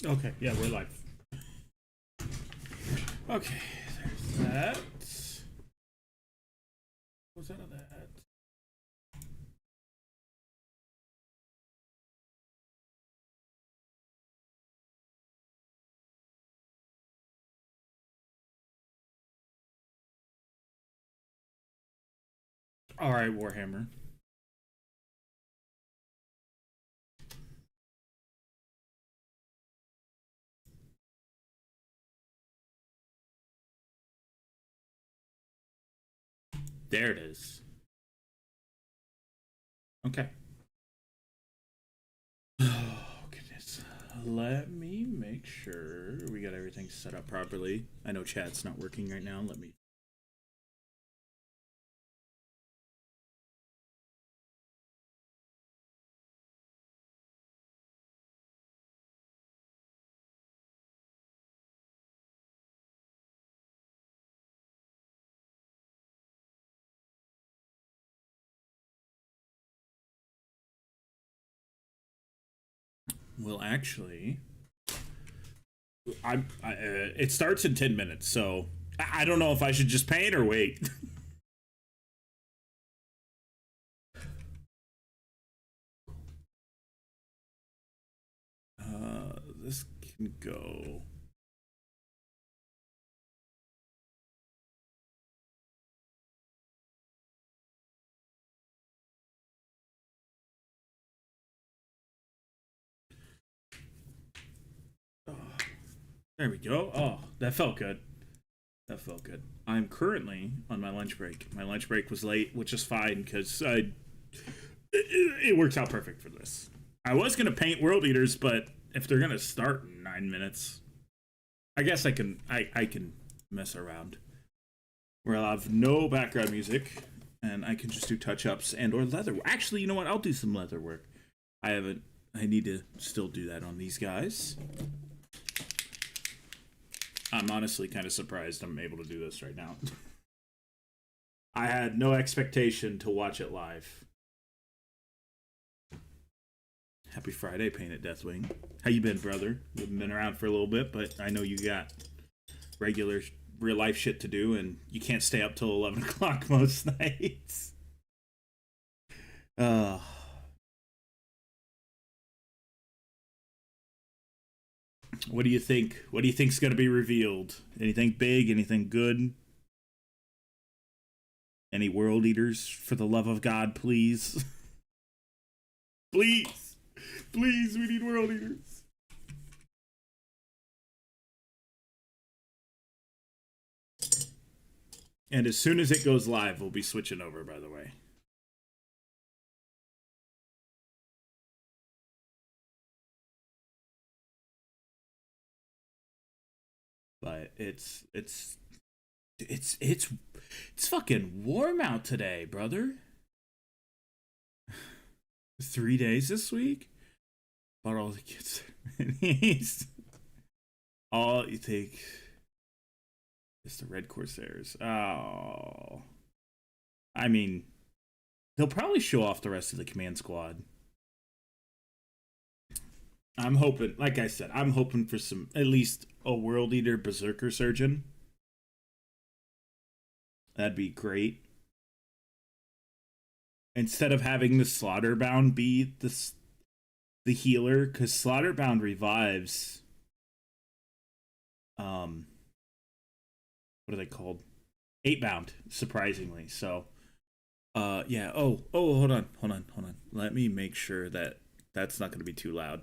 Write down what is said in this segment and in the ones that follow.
Okay, yeah, we're live. Okay, there's that. What's that of that? All right, Warhammer. There it is. Okay. Oh, goodness. Let me make sure we got everything set up properly. I know chat's not working right now. Let me. Well, actually, it starts in 10 minutes, so I don't know if I should just paint or wait. This can go. Oh, there we go. Oh, that felt good. That felt good. I'm currently on my lunch break. My lunch break was late, which is fine because it works out perfect for this. I was gonna paint World Eaters, but if they're gonna start in 9 minutes, I guess I can mess around. Where I'll have no background music, and I can just do touch ups and or leather. Actually, you know what? I'll do some leather work. I haven't. I need to still do that on these guys. I'm honestly kind of surprised I'm able to do this right now. I had no expectation to watch it live. Happy Friday, Painted Deathwing. How you been, brother? You haven't been around for a little bit, but I know you got regular real life shit to do, and you can't stay up till 11 o'clock most nights. Uh, what do you think? What do you think's going to be revealed? Anything big? Anything good? Any world eaters? For the love of God, please. Please. Please, we need world eaters. And as soon as it goes live, we'll be switching over, by the way. But it's fucking warm out today, brother. 3 days this week? Bought all the kids. All you take is the Red Corsairs. Oh. I mean, they'll probably show off the rest of the command squad. I'm hoping, like I said, I'm hoping for some, at least a World Eater Berserker Surgeon. That'd be great. Instead of having the Slaughterbound be the healer, because Slaughterbound revives. What are they called? 8-bound, surprisingly. So, yeah. Oh, hold on. Let me make sure that that's not going to be too loud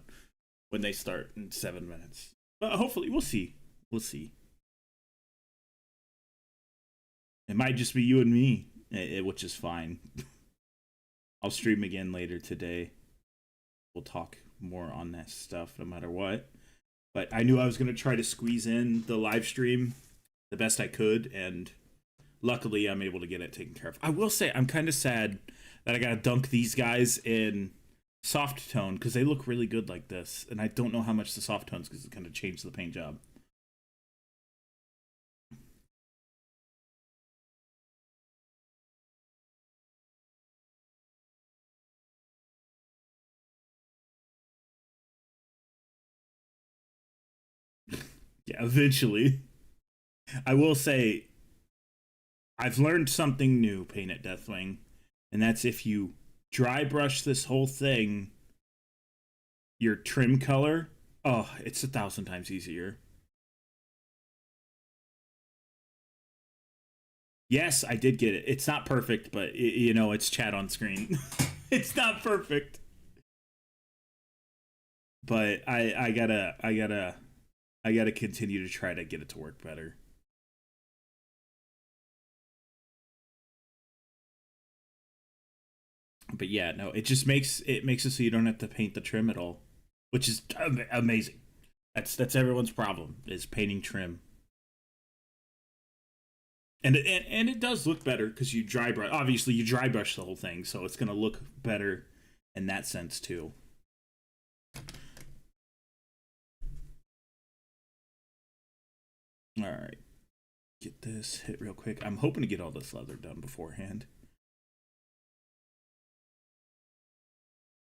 when they start in 7 minutes. But hopefully, we'll see. We'll see. It might just be you and me, which is fine. I'll stream again later today. We'll talk more on that stuff no matter what. But I knew I was going to try to squeeze in the live stream the best I could, and luckily I'm able to get it taken care of. I will say I'm kind of sad that I got to dunk these guys in soft tone because they look really good like this, and I don't know how much the soft tones because it kind of changed the paint job. Yeah, eventually. I will say, I've learned something new, Paint at Deathwing, and that's if you dry brush this whole thing, your trim color, oh, it's 1,000 times easier. Yes, I did get it. It's not perfect, but you know, it's chat on screen. It's not perfect, but I gotta continue to try to get it to work better. But yeah, no, it makes it so you don't have to paint the trim at all, which is amazing. That's everyone's problem is painting trim. And it does look better because you dry brush. Obviously, you dry brush the whole thing, so it's gonna look better in that sense too. All right, get this hit real quick. I'm hoping to get all this leather done beforehand.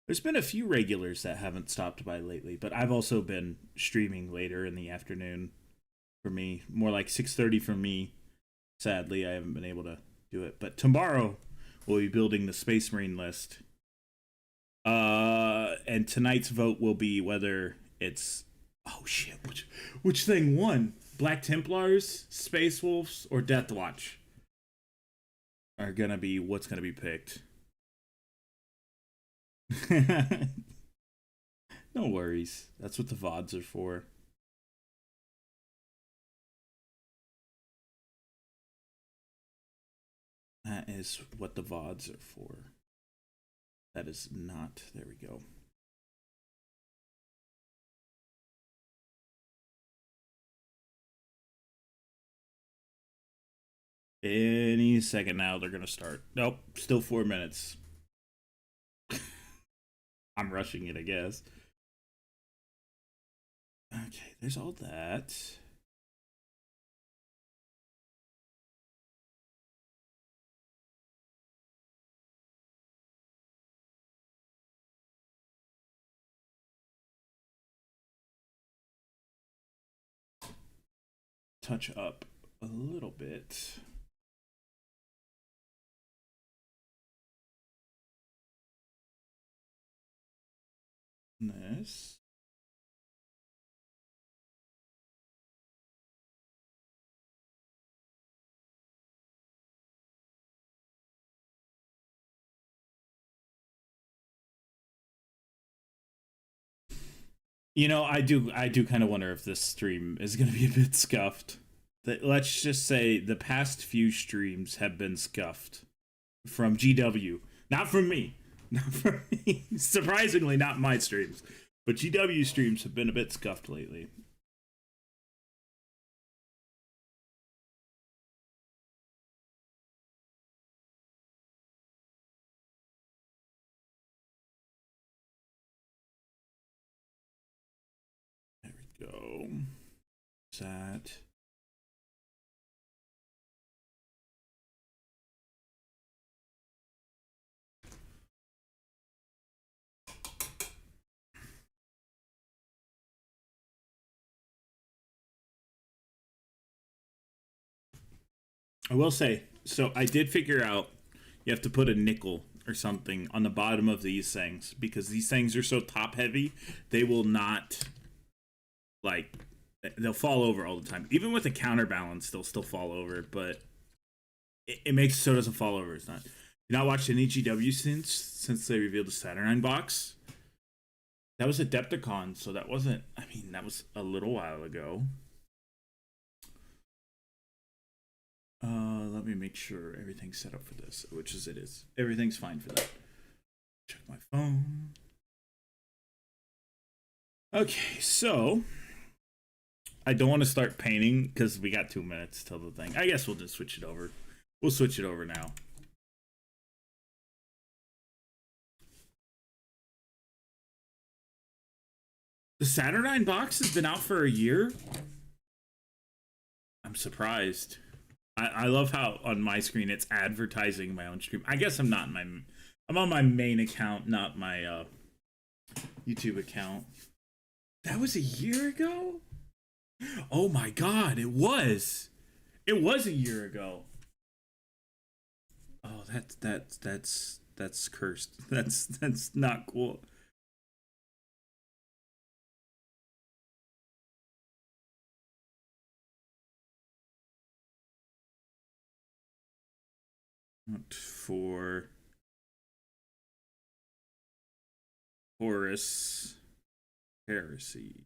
There's been a few regulars that haven't stopped by lately, but I've also been streaming later in the afternoon for me, more like 6:30 for me. Sadly, I haven't been able to do it, but tomorrow we'll be building the Space Marine list. And tonight's vote will be whether it's oh shit, which thing won? Black Templars, Space Wolves, or Death Watch are gonna be what's gonna be picked. No worries. That's what the VODs are for. That is what the VODs are for. That is not. There we go. Any second now, they're gonna start. Nope, still 4 minutes. I'm rushing it, I guess. Okay, there's all that. Touch up a little bit. This. You know, I do kind of wonder if this stream is going to be a bit scuffed. Let's just say the past few streams have been scuffed from GW, not from me, not from me. Surprisingly, not my streams, but GW streams have been a bit scuffed lately. There we go. That. I will say, so I did figure out you have to put a nickel or something on the bottom of these things because these things are so top heavy, they will not like they'll fall over all the time. Even with a counterbalance, they'll still fall over, but it makes it so it doesn't fall over. It's not. You not watched any GW since they revealed the Saturnine box. That was Adepticon, so that wasn't. I mean, that was a little while ago. Let me make sure everything's set up for this, which is it is. Everything's fine for that. Check my phone. Okay, so I don't want to start painting because we got 2 minutes till the thing. I guess we'll just switch it over. We'll switch it over now. The Saturnine box has been out for a year. I'm surprised. I love how on my screen it's advertising my own stream. I guess I'm not in my. I'm on my main account, not my YouTube account. That was a year ago? Oh my god, it was. It was a year ago. Oh, that's cursed. That's not cool. For Horus Heresy.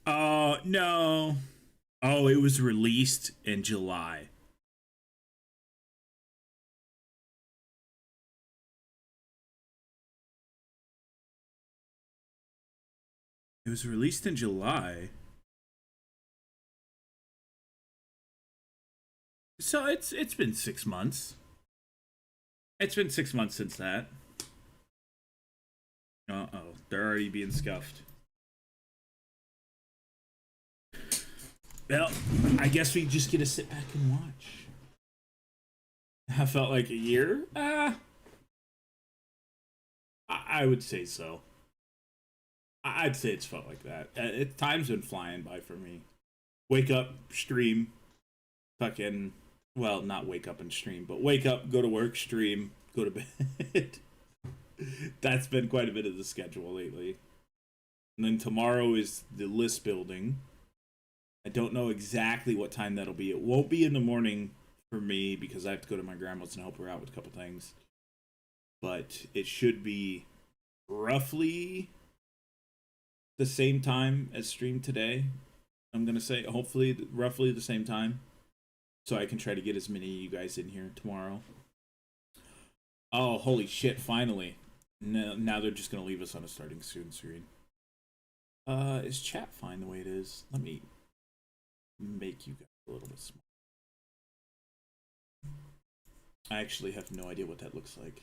Oh no. Oh, it was released in July. It was released in July. So it's been 6 months. It's been 6 months since that. Uh-oh. They're already being scuffed. Well, I guess we just get to sit back and watch. I felt like a year? I would say so. I'd say it's felt like that. Time's been flying by for me. Wake up, stream, fucking, well, not wake up and stream, but wake up, go to work, stream, go to bed. That's been quite a bit of the schedule lately. And then tomorrow is the list building. I don't know exactly what time that'll be. It won't be in the morning for me because I have to go to my grandma's and help her out with a couple things. But it should be roughly the same time as stream today. I'm going to say hopefully roughly the same time. So I can try to get as many of you guys in here tomorrow. Oh, holy shit, finally. Now they're just going to leave us on a starting student screen. Is chat fine the way it is? Let me make you guys a little bit smaller. I actually have no idea what that looks like.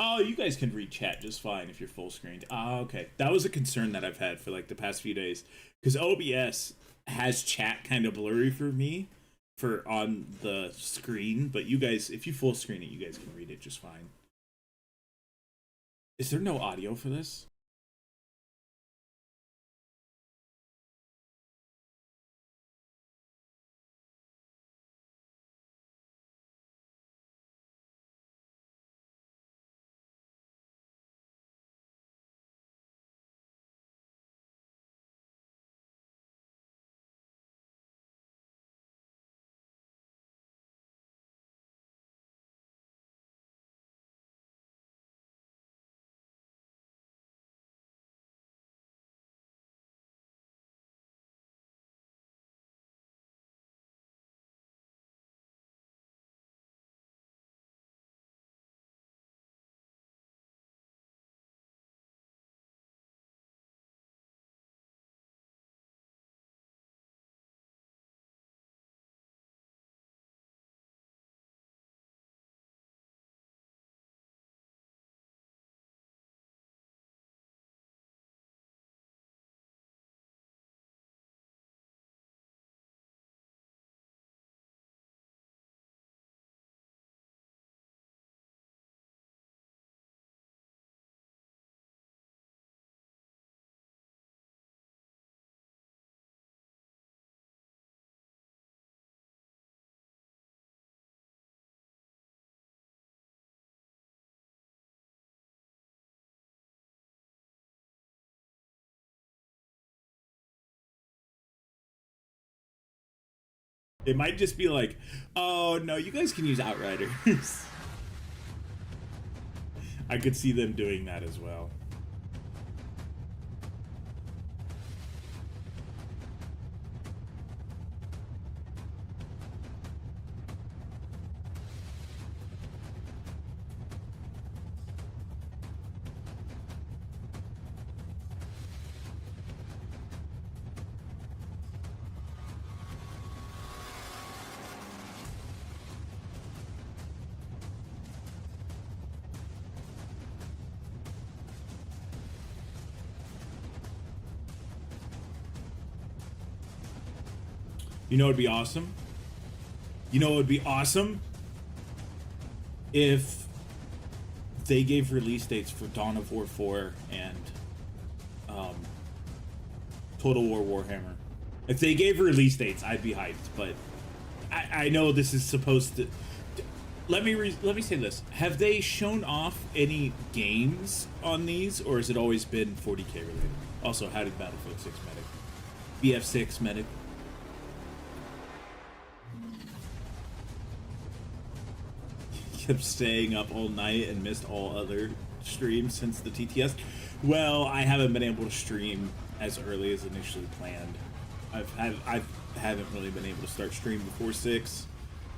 Oh, you guys can read chat just fine if you're full screened. Ah, okay. That was a concern that I've had for like the past few days. Because OBS has chat kind of blurry for me for on the screen. But you guys, if you full screen it, you guys can read it just fine. Is there no audio for this? It might just be like, oh no, you guys can use Outriders. I could see them doing that as well. You know, it'd be awesome. You know, it would be awesome if they gave release dates for Dawn of War 4 and Total War Warhammer. If they gave release dates, I'd be hyped. But I know this is supposed to. Let me say this: have they shown off any games on these, or has it always been 40k related? Also, how did Battlefield 6 medic? BF6 medic. Kept staying up all night and missed all other streams since the TTS. Well, I haven't been able to stream as early as initially planned. I haven't really been able to start stream before 6.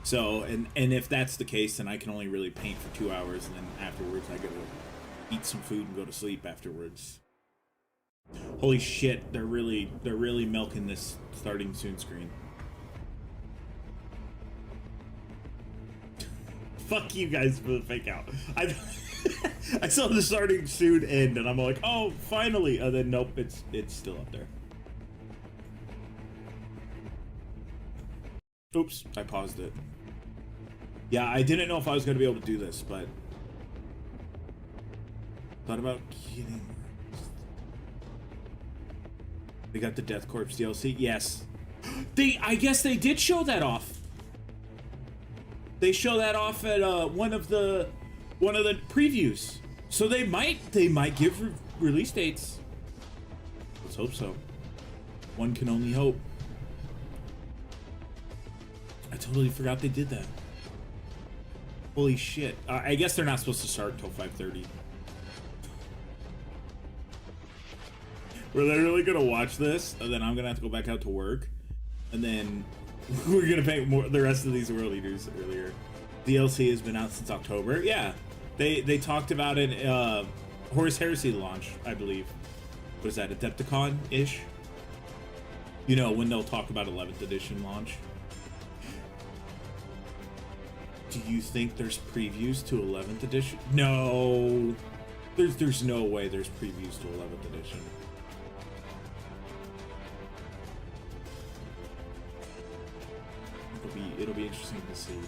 So, and if that's the case, then I can only really paint for 2 hours, and then afterwards I go to eat some food and go to sleep afterwards. Holy shit, they're really milking this starting soon screen. Fuck you guys for the fake out. I saw the starting soon end, and I'm like, oh, finally, and then nope, it's still up there. Oops, I paused it. Yeah, I didn't know if I was going to be able to do this, but thought about getting. They got the Death Corps DLC. Yes, I guess they did show that off. They show that off at one of the previews. So they might give release dates. Let's hope so. One can only hope. I totally forgot they did that. Holy shit. I guess they're not supposed to start until 5:30. We're literally gonna watch this, and then I'm gonna have to go back out to work, and then we're gonna paint more the rest of these world leaders earlier. DLC has been out since October. Yeah, they talked about it. Horus Heresy launch, I believe. What is that? Adepticon-ish. You know, when they'll talk about 11th edition launch. Do you think there's previews to 11th edition? No, there's no way there's previews to 11th edition. It'll be interesting to see.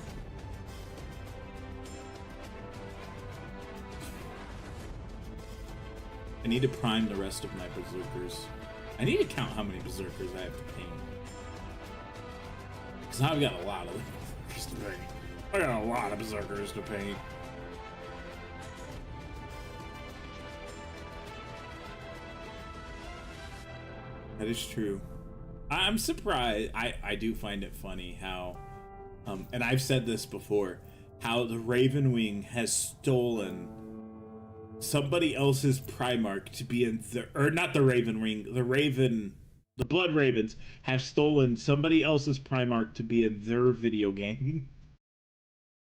I need to prime the rest of my berserkers. I need to count how many berserkers I have to paint. Because I've got a lot of them. I got a lot of berserkers to paint. That is true. I'm surprised. I do find it funny how, and I've said this before, how the Raven Wing has stolen somebody else's Primarch to be in the, or not the Raven Wing, the Blood Ravens have stolen somebody else's Primarch to be in their video game.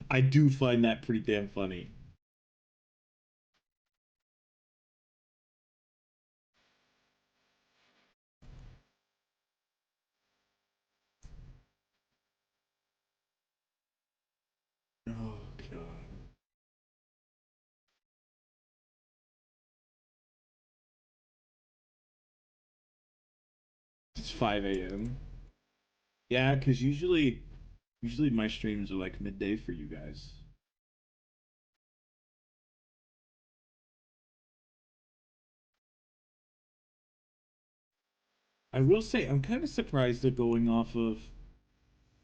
I do find that pretty damn funny. Oh god. It's 5 a.m. Yeah, because usually my streams are like midday for you guys. I will say I'm kind of surprised they're going off of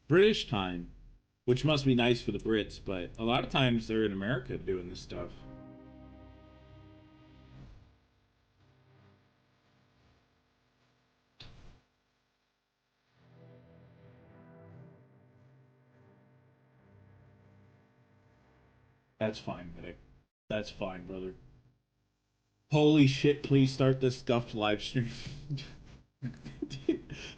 British time, which must be nice for the Brits, but a lot of times they're in America doing this stuff. That's fine, Vic. That's fine, brother. Holy shit, please start this scuffed live stream.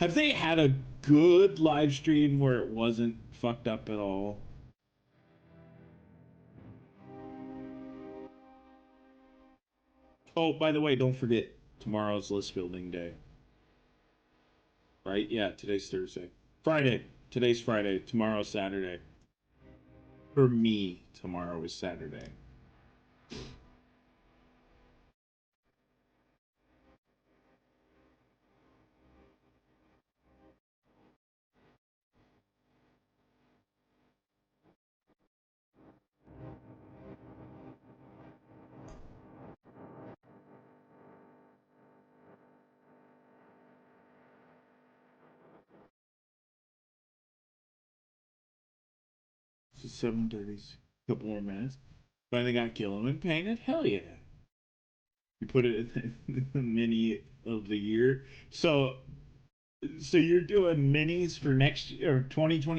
Have they had a good live stream where it wasn't fucked up at all? Oh, by the way, don't forget, tomorrow's list building day. Right? Yeah, today's Thursday. Friday. Today's Friday. Tomorrow's Saturday. For me, tomorrow is Saturday. It's 7:30. Couple more minutes. Finally got Gilliman painted. Hell yeah! You put it in the mini of the year. So you're doing minis for next year or 2020?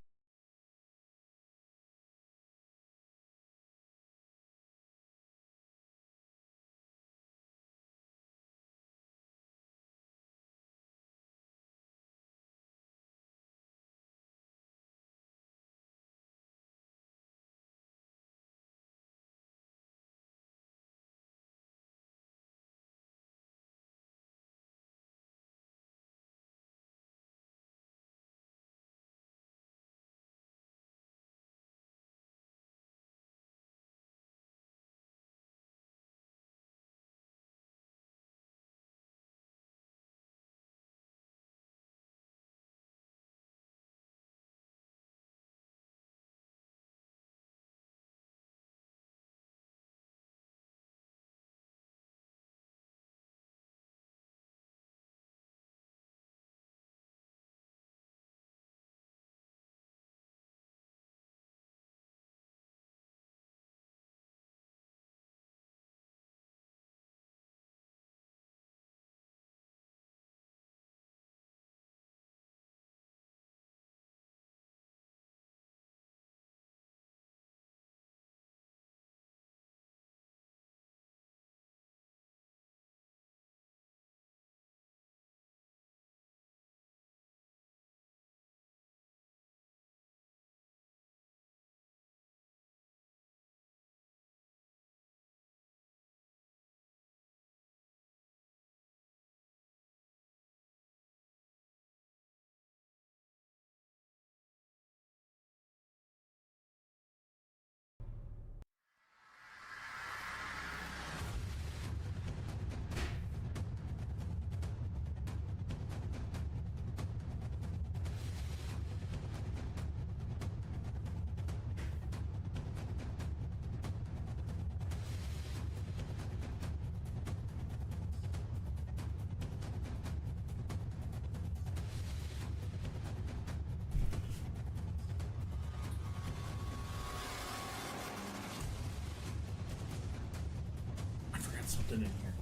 I forgot something in here.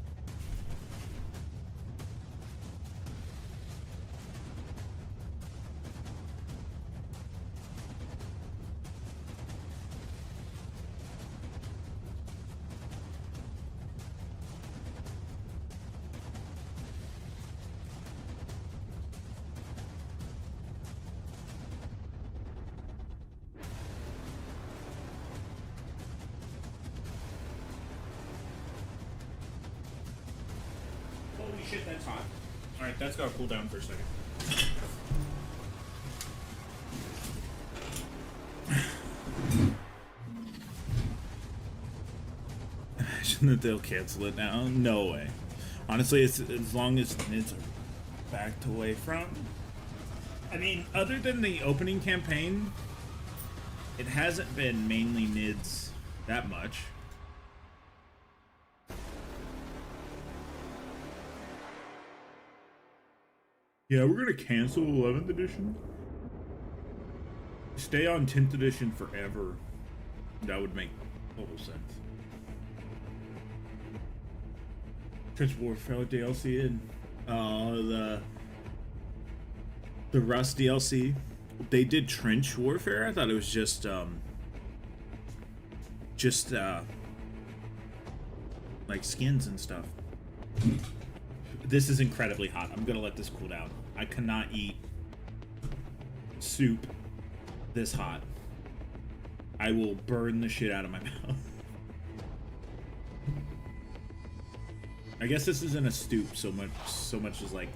Holy shit, that's hot. Alright, that's gotta cool down for a second. Imagine that they'll cancel it now. No way. Honestly, it's as long as NIDs are backed away from. I mean, other than the opening campaign, it hasn't been mainly NIDs that much. Yeah, we're gonna cancel 11th edition. Stay on 10th edition forever. That would make total sense. Trench Warfare DLC and the Rust DLC. They did Trench Warfare. I thought it was just like skins and stuff. This is incredibly hot. I'm gonna let this cool down. I cannot eat soup this hot. I will burn the shit out of my mouth. I guess this isn't a stew so much as like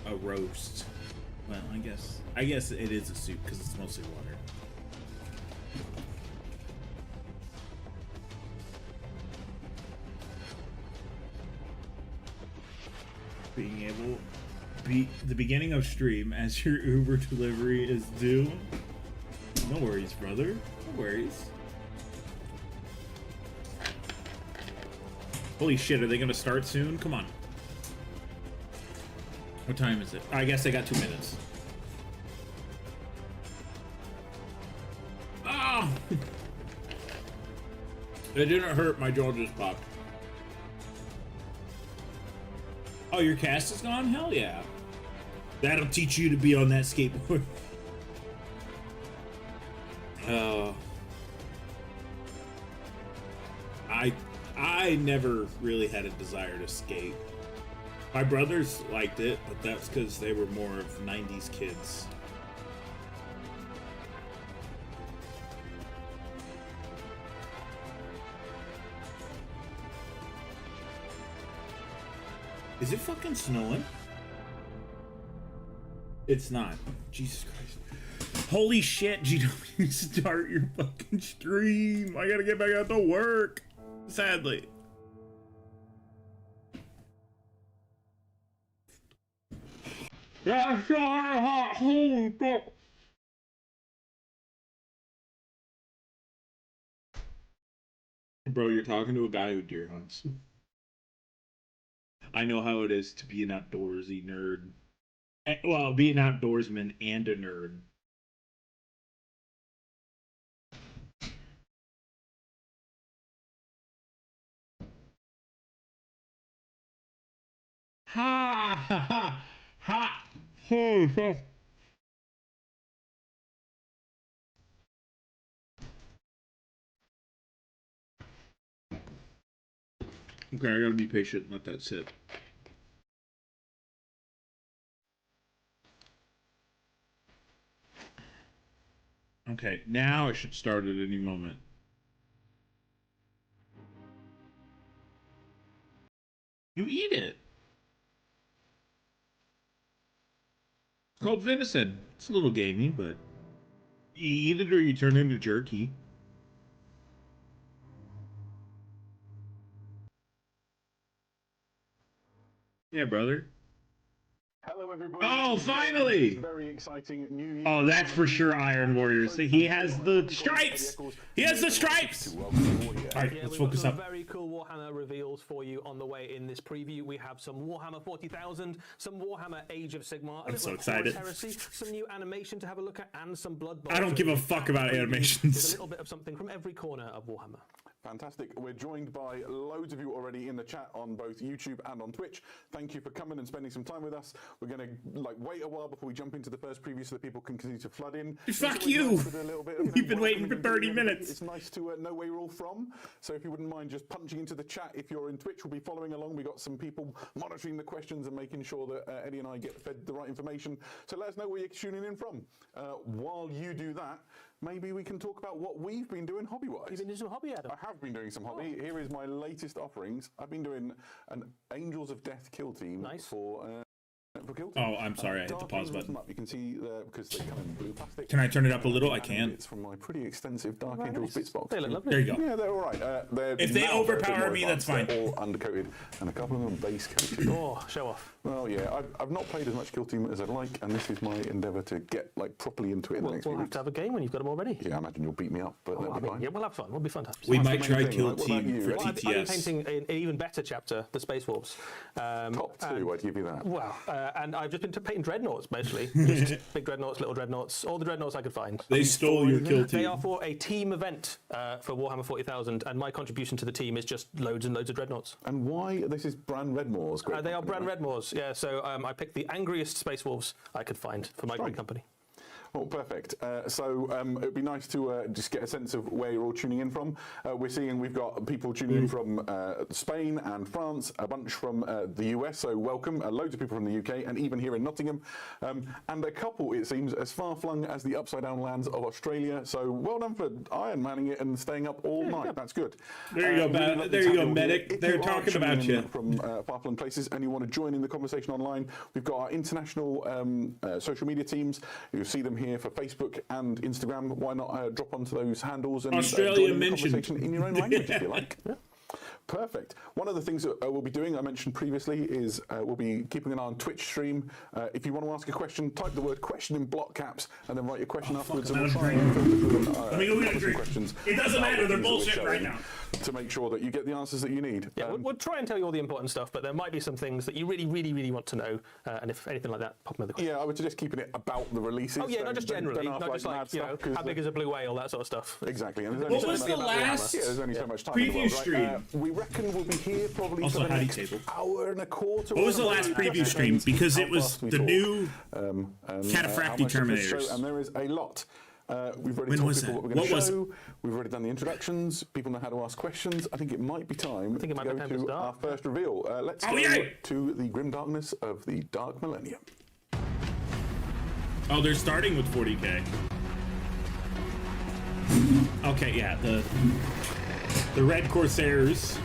a roast. Well, I guess it is a soup because it's mostly water. Being able be the beginning of stream as your Uber delivery is due. No worries, brother. No worries. Holy shit, are they gonna start soon? Come on. What time is it? I guess I got 2 minutes. It didn't hurt. My jaw just popped. Oh, your cast is gone? Hell yeah. That'll teach you to be on that skateboard. I never really had a desire to skate. My brothers liked it, but that's because they were more of 90s kids. Is it fucking snowing? It's not. Jesus Christ. Holy shit, GW, start your fucking stream. I gotta get back out to work. Sadly. That's so hot. Holy fuck. Bro, you're talking to a guy who deer hunts. I know how it is to be an outdoorsy nerd. Well, be an outdoorsman and a nerd. Ha ha ha ha! Holy fuck! Okay, I gotta be patient and let that sit. Okay, now I should start at any moment. You eat it. It's called venison. It's a little gamey, but you eat it or you turn into jerky. Yeah, brother. Hello, everybody. Oh, finally! Very exciting new year. Oh, that's for sure, Iron Warriors. He has the stripes. He has the stripes. All right, Yeah, let's we've focus got some up. very cool Warhammer reveals for you on the way in this preview. We have some Warhammer 40,000, some Warhammer Age of Sigmar, I'm so little excited. Heresy, some new animation to have a look at, and some Blood Bowl. I don't give a fuck about animations. There's a little bit of something from every corner of Warhammer. Fantastic. We're joined by loads of you already in the chat on both YouTube and on Twitch. Thank you for coming and spending some time with us. We're going to wait a while before we jump into the first preview so that people can continue to flood in. Fuck you! We've been waiting for 30 minutes. It's nice to know where you're all from. So if you wouldn't mind just punching into the chat, if you're in Twitch, we'll be following along. We got some people monitoring the questions and making sure that Eddie and I get fed the right information. So let us know where you're tuning in from. While you do that, maybe we can talk about what we've been doing hobby-wise. You've been doing some hobby, Adam? I have been doing some hobby. Here is my latest offerings. I've been doing an Angels of Death kill team for kill team. Oh, I'm sorry, I hit the pause button. You can see there because they come in blue plastic. Can I turn it up a little? I can. It's from my pretty extensive Dark Angels bits box. They look lovely. There you go. Yeah, they're all right. If they overpower me, that's fine. They're all undercoated, and a couple of them base coated. Oh, show off. Well, yeah, I've not played as much kill team as I'd like, and this is my endeavour to get properly into it in the next few We'll have weeks. to have a game when you've got them all ready. Yeah, I imagine you'll beat me up, but that'll be fine. Yeah, we'll have fun. We'll be fun to have. We That's might the try main thing. kill What about team you? for Well, I've been TTS. painting an even better chapter, the Space Wolves. Top two, I'd give you that. Well, and I've just been painting dreadnoughts, mostly. Just big dreadnoughts, little dreadnoughts, all the dreadnoughts I could find. They stole your kill They team. are for a team event for Warhammer 40,000, and my contribution to the team is just loads and loads of dreadnoughts. And why? This is Bran Redmore's great They are company, Bran right? Redmoors, yeah. So I picked the angriest Space Wolves I could find for my great company. Well, perfect. So it'd be nice to just get a sense of where you're all tuning in from. We're seeing we've got people tuning in from Spain and France, a bunch from the US, so welcome. Loads of people from the UK, and even here in Nottingham. And a couple, it seems, as far-flung as the upside down lands of Australia. So well done for Iron Manning it and staying up all night. That's good. There you go, lovely there to you have go, all medic. here. If They're you are talking tuning about in you. from far-flung places and you want to join in the conversation online, we've got our international social media teams. You'll see them here for Facebook and Instagram. Why not drop onto those handles and Australia join in the mentioned. conversation in your own language if you like. Perfect. One of the things that we'll be doing, I mentioned previously, is we'll be keeping an eye on Twitch stream. If you want to ask a question, type the word question in block caps and then write your question afterwards. And we'll try and filter through Let me go get a drink. questions. It doesn't matter, they're bullshit right now. To make sure that you get the answers that you need. Yeah, we'll try and tell you all the important stuff, but there might be some things that you really, really, really want to know. And if anything like that, pop them in the questions. Yeah, I would suggest keeping it about the releases. Oh yeah, not just generally, not just like, you know, how big is a blue whale, that sort of stuff. Exactly. And What was the last there's only so much time in the preview world, right? stream? We reckon we'll be here probably Also, for the how do you next table? hour and a quarter. What was the last preview stream? Because it was the new how Cataphracti much of this Terminators. show, and there is a lot. We've already When told was people it? what we're going What was to show. We've already done the introductions. People know how to ask questions. I think it might be time to it might go be time to to start. our first reveal. Let's Oh, go yay! to the grim darkness of the Dark Millennium. Oh, they're starting with 40k. Okay, yeah, the Red Corsairs.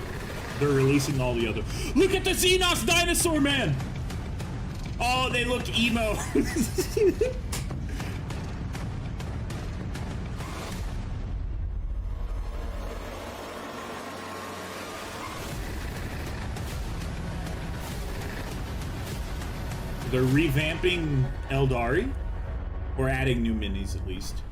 They're releasing all the other. Look at the Xenos dinosaur man. Oh, they look emo. They're revamping Eldari, or adding new minis at least.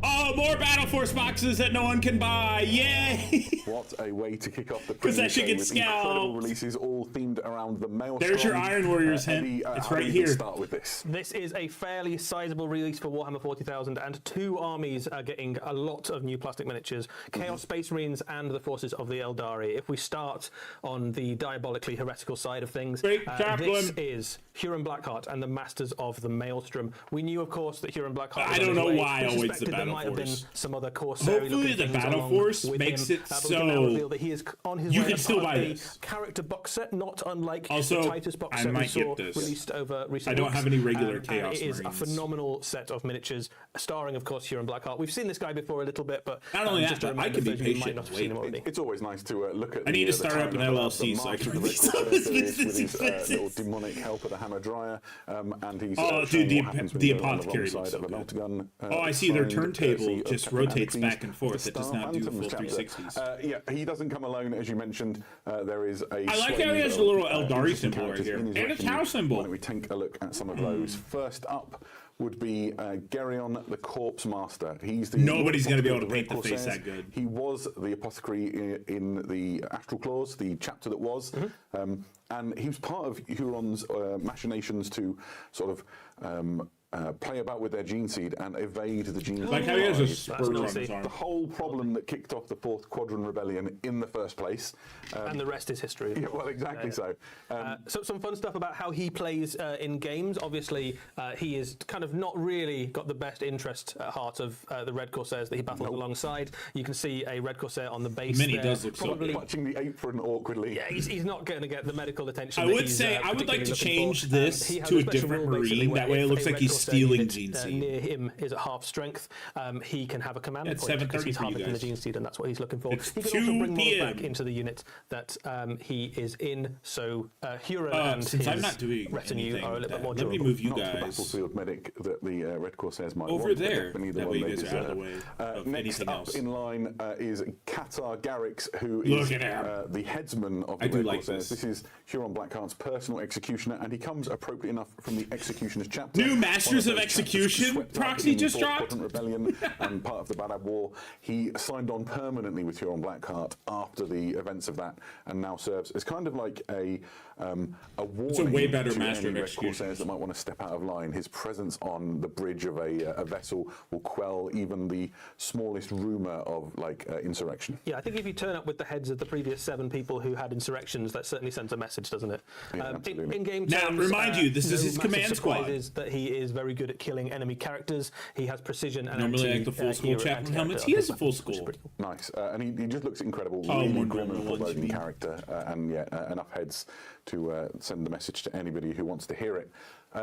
Oh, more Battle Force boxes that no one can buy! Yay! What a way to kick off the Because that preview shit day gets with incredible scalped. releases, all themed around the Maelstrom. There's your Iron Warriors hint. Eddie, It's how right do we here. Start with this. This is a fairly sizable release for Warhammer 40,000, and two armies are getting a lot of new plastic miniatures, Chaos Space Marines and the forces of the Eldari. If we start on the diabolically heretical side of things, Great this chaplain. is Huron Blackheart and the Masters of the Maelstrom. We knew, of course, that Huron Blackheart was I don't on his know way. why We always the suspected there Battle might have been Force. some other Corsair Hopefully the Battle Force makes it but we can now so reveal that he is on his you way can as still part buy of a this. character box set, not unlike Also, the Titus box I set we might get saw this. released over recent I don't weeks. have any regular And Chaos it is a Marines. phenomenal set of miniatures, starring, of course, Huron Blackheart. We've seen this guy before a little bit, but Not only that, just a but I reminder can be for those who might patient not have and seen him wait. already. It's always nice to look at. I need to the start up an timeline LLC of so I the can March of the release Red all Corsairs these with his expenses. little demonic helper, the Hammer Dryer, and he's Oh, showing dude, what happens when the you go on Apothecary wrong looks side so of a good. meltagun, Oh, I see their signed turntable courtesy of just Captain rotates Anacles, back and forth. the It does Star not do the Phantoms full chapter. 360s. Yeah, he doesn't come alone, as you mentioned. There is a. I like swathe how he has of, a little Eldari interesting symbol right characters here. in his And a retinue. Tau symbol. Why don't we take a look at some of those? First up would be Geryon the Corpse Master. He's the Nobody's gonna be able to Red paint the face Corsairs. that good. He was the apothecary in the Astral Claws, the chapter that was, and he was part of Huron's machinations to sort of play about with their gene seed and evade the gene seed. Like how he has a Prize. spur on naughty. his arm. The whole problem that kicked off the Fourth Quadrant Rebellion in the first place. And the rest is history. Yeah, well, exactly so. So some fun stuff about how he plays in games. Obviously, he is kind of not really got the best interest at heart of the Red Corsairs that he battles alongside. You can see a Red Corsair on the base. Mini there. does look so Probably, Clutching the apron awkwardly. yeah, he's not going to get the medical attention. I that would he's, say I would like to particularly looking change for. this He has to a special different rule, basically, Marine. where That way it if looks a like Red he's Corsair stealing unit, gene seed. near him is at half strength. He can have a command It's point because 7:30 he's for you harvesting the guys. gene seed, and that's what he's looking for. It's he can 2 also bring models PM. back into the unit that he is in. So Huron and Since his I'm not doing retinue anything are a with little bit that, more let me durable. move you Not the guys battlefield medic that the Red Corsairs might over want, but there. definitely the That one way you they guys are out of the deserve. way of Next anything up else. in line is Qatar Garrix, who Look is at him. the headsman of the I do Red like Corsairs. this. This is Huron Blackheart's personal executioner, and he comes appropriately enough from the Executioner's chapter. New Masters One of those chapters Execution swept out proxy in the just Fourth dropped. Quadrant Rebellion and part of the Badab War. He signed on permanently with Huron Blackheart after the events of that, and now serves as kind of like a warning way better to Master any of Red Execution. Corsairs that might want to step out of line. His presence on the bridge of a vessel will quell even the smallest rumor of insurrection. Yeah, I think if you turn up with the heads of the previous 7 people who had insurrections, that certainly sends a message, doesn't it? Yeah, absolutely. In-game Now, terms, remind you, this is no his massive command squad. surprises that he is very good at killing enemy characters. He has precision and Normally like the full school chaplain helmets. He is a full school. Nice, and he just looks incredible. Oh, really more grim and normal ones, you foreboding mean. character, and enough heads to send the message to anybody who wants to hear it.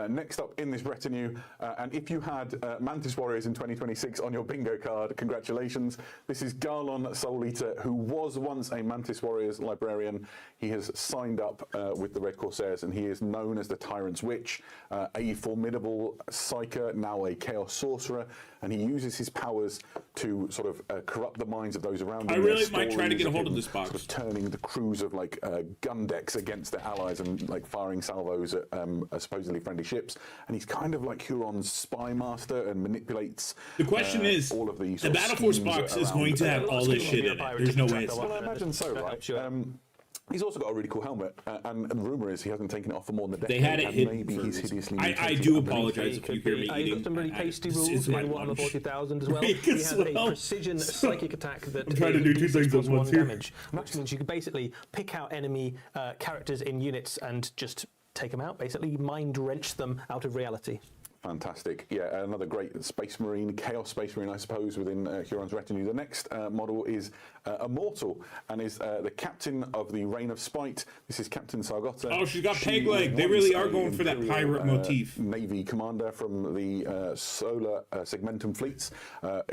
Next up in this retinue, and if you had Mantis Warriors in 2026 on your bingo card, congratulations. This is Garlon Soul Eater, who was once a Mantis Warriors librarian. He has signed up with the Red Corsairs, and he is known as the Tyrant's Witch, a formidable psyker, now a Chaos Sorcerer, and he uses his powers to sort of corrupt the minds of those around him. I really might try to get a hold of this box. Sort of turning the crews of like gun decks against their allies and like firing salvos at supposedly friendly ships. And he's kind of like Huron's spy master and manipulates. The question is, all of these the Battle Force box is going to have all this shit in it. There's no way it's well, I imagine so, right? Sure. He's also got a really cool helmet, and the rumor is he hasn't taken it off for more than a decade. They had it hidden. Maybe he's hideously I mutated do underneath. apologize if you hear me He's eating. got some really tasty This rules is in my Warhammer lunch. 40,000 as well. Make He it has a swell. precision psychic attack that I'm trying to do two things at once here. damage, which means you can basically pick out enemy characters in units and just take them out, basically mind wrench them out of reality. Fantastic. Yeah, another great Space Marine, Chaos Space Marine, I suppose, within Huron's retinue. The next model is Immortal and is the captain of the Reign of Spite. This is Captain Sargota. Oh, she's got She peg leg. was They really once are a going for that Imperial, pirate motif. Navy commander from the Solar Segmentum fleets.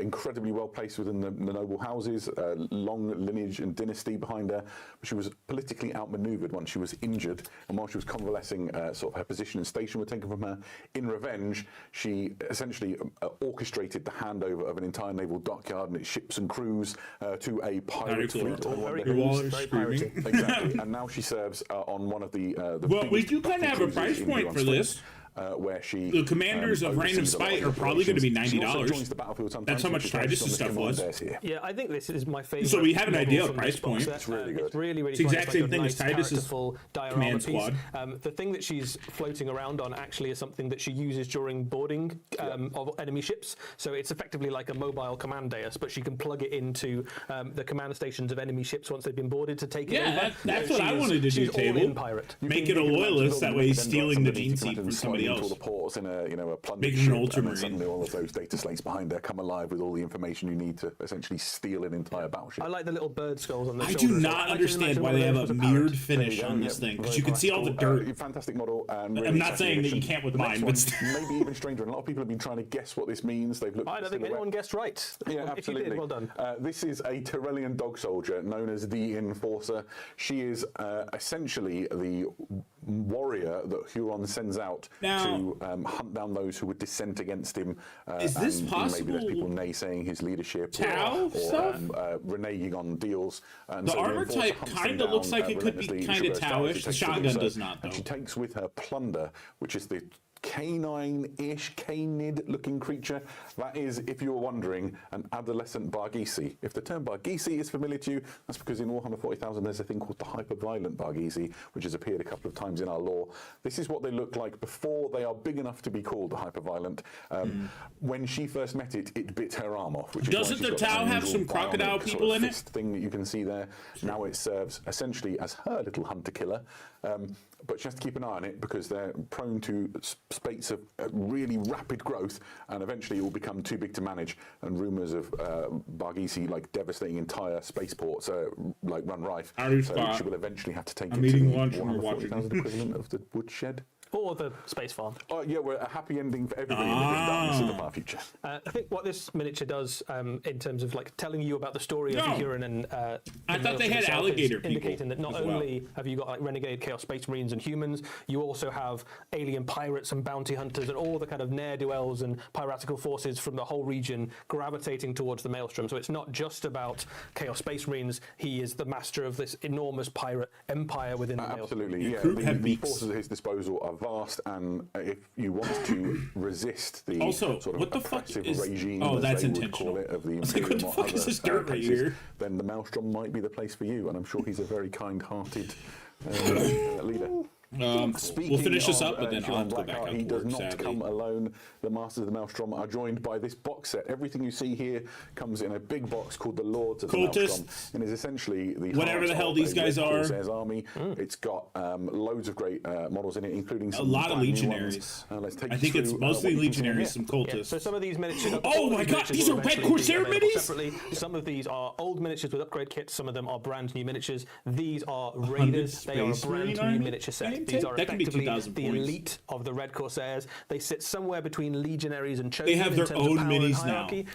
Incredibly well placed within the noble houses. Long lineage and dynasty behind her. But she was politically outmaneuvered once she was injured. And while she was convalescing, sort of her position and station were taken from her. In revenge, she essentially orchestrated the handover of an entire naval dockyard and its ships and crews to a pirate fleet. Your wallet's screaming. Exactly. And now she serves on one of the Well, we biggest do kind of have a cruises price in point Huron's for fleet, this. where she The commanders of Reign of oversees a lot Spite of are probably going to be operations. She also $90. joins the battlefield sometimes, That's how much which is based Titus' on the stuff command was. bears here. Yeah, I think this is my favourite. So we have an model idea of from price this box point. set. It's really good. It's really It's the exact fun. same It's thing like as a nice Titus's characterful diorama command piece. squad. The thing that she's floating around on actually is something that she uses during boarding of enemy ships. So it's effectively like a mobile command dais, but she can plug it into the command stations of enemy ships once they've been boarded to take it over. Yeah, that's what She I is- wanted to do, she's Table. all-in pirate. Make it a loyalist, that way he's stealing the gene seed from somebody else. All the ports in a a plundered Making an ship, ultramarine. and then suddenly all of those data slates behind there come alive with all the information you need to essentially steal an entire battleship. I like the little bird skulls on the I shoulders. do I not like to understand imagine why one they of have those a was parrot. mirrored finish There you on go, this yeah, thing, because very you can see all the classical. dirt. Fantastic model. And really I'm not saying that sexy you edition. can't with The next mine, but one, maybe even stranger. And a lot of people have been trying to guess what this means. They've looked. I at don't the think anyone silhouette. guessed right. Yeah, If you absolutely. did, well done. This is a Tyrellian dog soldier known as the Enforcer. She is essentially the warrior that Huron sends out to hunt down those who would dissent against him. Is this and possible? Maybe there's people naysaying his leadership Tau stuff? reneging on deals. And The so armor Enforcer type hunts kinda them looks down, like it could be relentlessly. kinda Sugar as Tau-ish. it The takes to do shotgun so. does not, And though. she takes with her plunder, which is the canine-ish, canid-looking creature. That is, if you were wondering, an adolescent Barghisi. If the term Barghisi is familiar to you, that's because in Warhammer 40,000 there's a thing called the hyper-violent Barghisi, which has appeared a couple of times in our lore. This is what they look like before they are big enough to be called the hyper-violent. When she first met it, it bit her arm off. Which is Doesn't why she's the got Tau that have unusual some crocodile bionic people sort of in it? fist thing that you can see there. Now it serves essentially as her little hunter-killer. But she has to keep an eye on it because they're prone to spates of really rapid growth, and eventually it will become too big to manage. And rumours of Barghisi like devastating entire spaceports like run rife. Our So spot. she will eventually have to take I'm it eating to lunch the and we're Warhammer watching. 40,000 equivalent of the woodshed. Or the space farm. Oh yeah, we're a happy ending for everybody in the grim darkness of the far future. I think what this miniature does in terms of like telling you about the story of the Huron and I thought they had itself alligator is people indicating that not as well. only have you got like renegade chaos space marines and humans, you also have alien pirates and bounty hunters and all the kind of ne'er-do-wells and piratical forces from the whole region gravitating towards the Maelstrom. So it's not just about chaos space marines. He is the master of this enormous pirate empire within the Maelstrom. Absolutely, yeah. Crew have The beaks. forces at his disposal are vast, and if you want to resist the Also, sort of what the fuck oppressive is- regime, oh, as that's they intentional. would call it, of the I was like, what the Imperium or fuck is other this dirt right places, here? then the Maelstrom might be the place for you, and I'm sure he's a very kind-hearted leader. We'll finish this up, but then I'll have to go Blackheart, back out he to does work, not sadly. come alone. The Masters of the Maelstrom are joined by this box set. Everything you see here comes in a big box called the Lords of the Cultists. Maelstrom, and is essentially the Whatever heart the hell of these a guys Red are. Corsairs army. It's got loads of great models in it, including some lot of brand new legionaries. ones. Let's take I you think it's through, mostly what you can see in legionaries, here. some Yeah, cultists. so some of these miniatures. Oh my God, these are Red Corsair minis? Separately. Some of these are old miniatures with upgrade kits. Some of them are brand new miniatures. These are Raiders. They are a Space brand Marine new Army, miniature set. maybe? These take? are That can be effectively 2,000 the points. elite of the Red Corsairs. They sit somewhere between legionaries and chosen. They have their in terms own of power and minis now. hierarchy.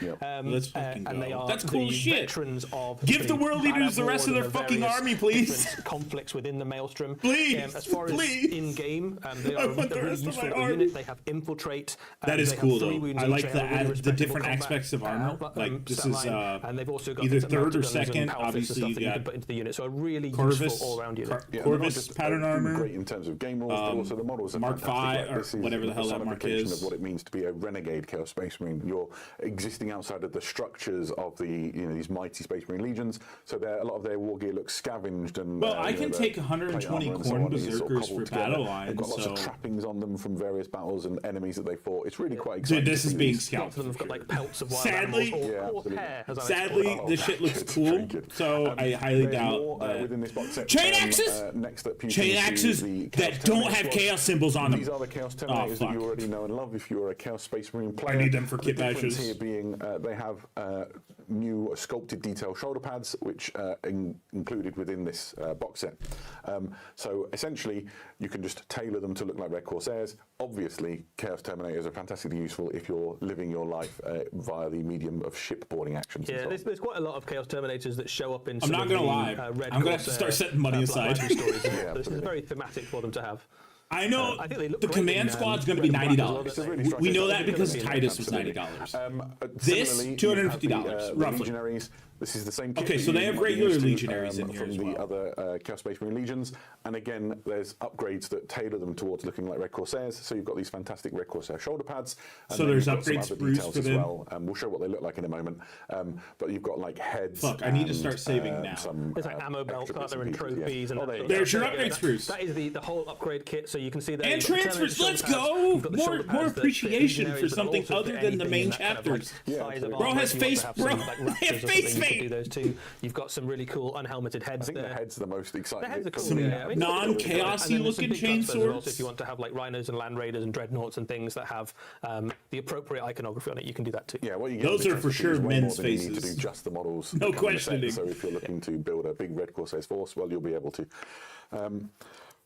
Let's fucking And they go. are That's cool the shit. veterans of Give the world leaders the rest of their various fucking army, please. different conflicts within the Maelstrom. Please, As far as please. in game, they I are want the a really rest of useful my little army. unit. They have infiltrate. That is they have cool, 3 though. wounds I each. like They have a really the respectable different combat, aspects of armor. Like, this stat is, line. And they've also got either some third or mounted guns and second. power fists and Obviously, stuff that you you got can put into the unit. So a really Corvus, useful all-round unit. Yeah, Corvus they're not pattern just, armor. great in terms of game rules, but also the models are Mark fantastic. V, or this is whatever the hell that mark personification is. of what it means to be a renegade Chaos Space Marine. You're existing outside of the structures of the these mighty Space Marine legions. So a lot of their war gear looks scavenged and. Well, I can take 120 Khorne Berserkers for battle lines. They've got lots so of trappings on them from various battles and enemies that they fought. It's really quite exciting. Dude, this is being Lots scalped. of them have got like pelts of wild Sadly- animals or Yeah, absolutely. hair. As I like to call Sadly, it. this shit looks Good, cool. very good. So I highly There's doubt more, that. within this box set. Chain axes? Next up, you Chain can see axes the that Chaos don't Terminator have squad. chaos symbols on them. These are the Chaos Terminators that fuck. you already know and love if you're a Chaos Space Marine player. need them for The kit difference badges. here being they have new sculpted detail shoulder pads, which are included within this box set. So essentially, you can just tailor them to look like Red Corsairs. Obviously, Chaos Terminators are fantastically useful if you're living your life via the medium of shipboarding actions. Yeah, and so on. there's quite a lot of Chaos Terminators that show up in. I'm some not of gonna the, lie. Red I'm gonna have to Corsair, start setting money Black aside. Library stories. Yeah, This is absolutely. very thematic for them to have. I know I think they look the great command in, squad's going to be red and black as well, $90. don't they? really We striking. know that It's because gonna be Titus was Absolutely. $90. Similarly, This, you have $250, the roughly. Legionaries. This is the same kit Okay, that so they you have might be regular used to, Legionaries in here from as the well. other Chaos Space Marine Legions. And again, there's upgrades that tailor them towards looking like Red Corsairs. So you've got these fantastic Red Corsair shoulder pads. And So then there's you've got some upgrade other sprues details for as them? well. We'll show what they look like in a moment. But you've got like heads. Fuck, I need to and, start saving now. Some, There's like ammo belts, extra aren't bits there, and pieces, yeah. trophies and Oh, that there you sort of go. There's your stuff. upgrade sprues. That is the whole upgrade kit. So you can see there. And you've got the transfers, Terminator let's shoulder pads, go! you've got the More- shoulder more pads that fit appreciation legionaries, for but something also other fit than the anything main in that kind of, like, chapters. Yeah, size of absolutely. armor. Bro has If you want face- to have bro some, like, has raptors or face something, you paint. can do those too. You've got some really cool unhelmeted I heads think there. the heads are the most exciting. The heads are bit cool. for me. Yeah, I mean, non-chaosy and then there's some looking big transfers as well, chainswords. so if you want to have like rhinos and land raiders and dreadnoughts and things that have the appropriate iconography on it, you can do that too. Yeah, what you get Those with are the for transfers is sure way men's more than you need to faces. do just the models. No that come in the set. questioning. So if you're looking to build a big Red Corsairs force, well, you'll be able to.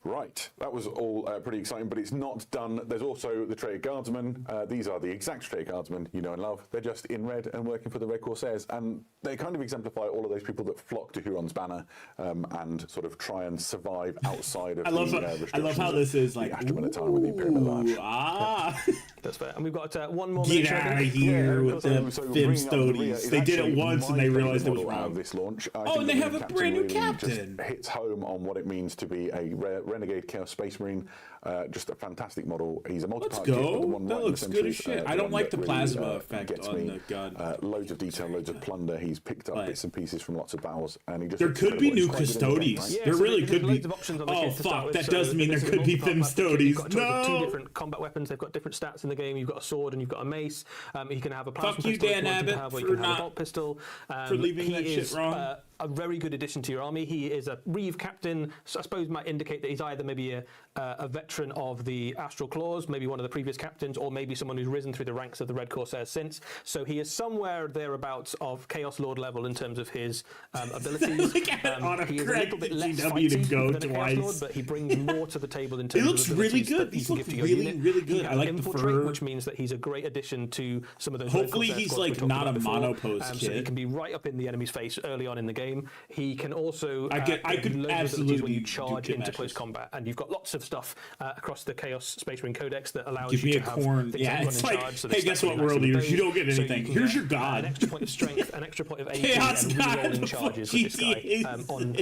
Right, that was all pretty exciting, but it's not done. There's also the Traitor Guardsmen. These are the exact Traitor Guardsmen you know and love. They're just in red and working for the Red Corsairs, and they kind of exemplify all of those people that flock to Huron's banner and sort of try and survive outside of I love how this is like, the Astrominotaur with the Imperial Large. That's fair. And we've got one more. Get miniature, I out of think. here Yeah, with so- them So Fim bringing up the rear Stodies. is They did it actually once and my they favourite realized it was model out of wrong. this launch. I Oh, think and they the have a captain brand new really captain. just hits home on what it means to be a renegade Chaos Space Marine. Just a fantastic model. He's a multi-part kit, but go. the one That right in the looks centre good is, as shit. the I don't one like that the really, plasma effect gets on me. the gun. Loads of detail, loads of plunder. He's picked up But- bits and pieces from lots of battles, and he just There looks could be new incredible. It's quite good in the game, custodies. right? Yeah, There so really there's could be. loads of options on the Oh kit to start fuck, with. that So does mean there this is a could be multi-part Fim plastic kit. You've Stodies. got a choice of two No! different combat weapons. They've got different stats in the game. You've got a sword and you've got a mace. You can have a plasma Fuck you, pistol if Dan you want to Abbott, have, or you for can have a not- bolt pistol. for leaving he that shit is, wrong. A very good addition to your army. He is a Reeve captain, so I suppose might indicate that he's either maybe a veteran of the Astral Claws, maybe one of the previous captains, or maybe someone who's risen through the ranks of the Red Corsairs since. So he is somewhere thereabouts of Chaos Lord level in terms of his abilities. Look at it on a he is a correct little bit less GW to fighty go than a Chaos twice. Lord, but he brings more to the table in terms looks of really abilities good. that he These can look give to your really, unit. really good. He I has like the infiltrate, fur. which means that he's a great addition to some of those. Red Hopefully Corsair he's, squads we like, talked not about a before. monopose So he kid. can be right up in the enemy's face early on in the game. He can also I could loads of abilities absolutely when you do charge kit into matches. close combat, and you've got lots of stuff across the Chaos Space Marine Codex that allows Give you me to a have corn. things Yeah, that run it's in like, charge, so hey, they guess stack what, really world nicely with leaders? You those. don't get So anything. you can Here's get your god. An extra point of strength, an extra point of AP, Chaos and God re-rolling of charges with this guy GTAs. on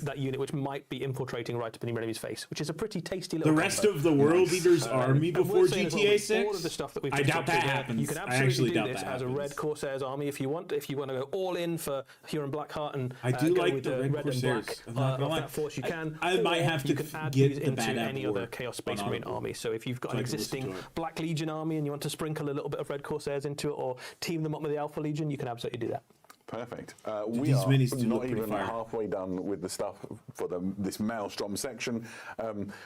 that unit, which might be infiltrating right up in your enemy's face, which is a pretty tasty The little rest combo. of the world leaders' army And before we're saying as well, GTA with all of 6? the stuff that we've I just doubt talked that about, happens. You can I absolutely actually do doubt this that as a happens. Red Corsairs army if you want. If you want to go all in for Huron Blackheart and I do go like with the Red red and Corsairs. black I'm not gonna of lie. that force, you can. I might Or have you to can add get these the into Bad any Apple other work Chaos Space on Marine Audible. army. So if you've got So an I can listen existing to it. Black Legion army and you want to sprinkle a little bit of Red Corsairs into it, or team them up with the Alpha Legion, you can absolutely do that. Perfect. We these are minis do not look pretty even fire. halfway done with the stuff for this Maelstrom section.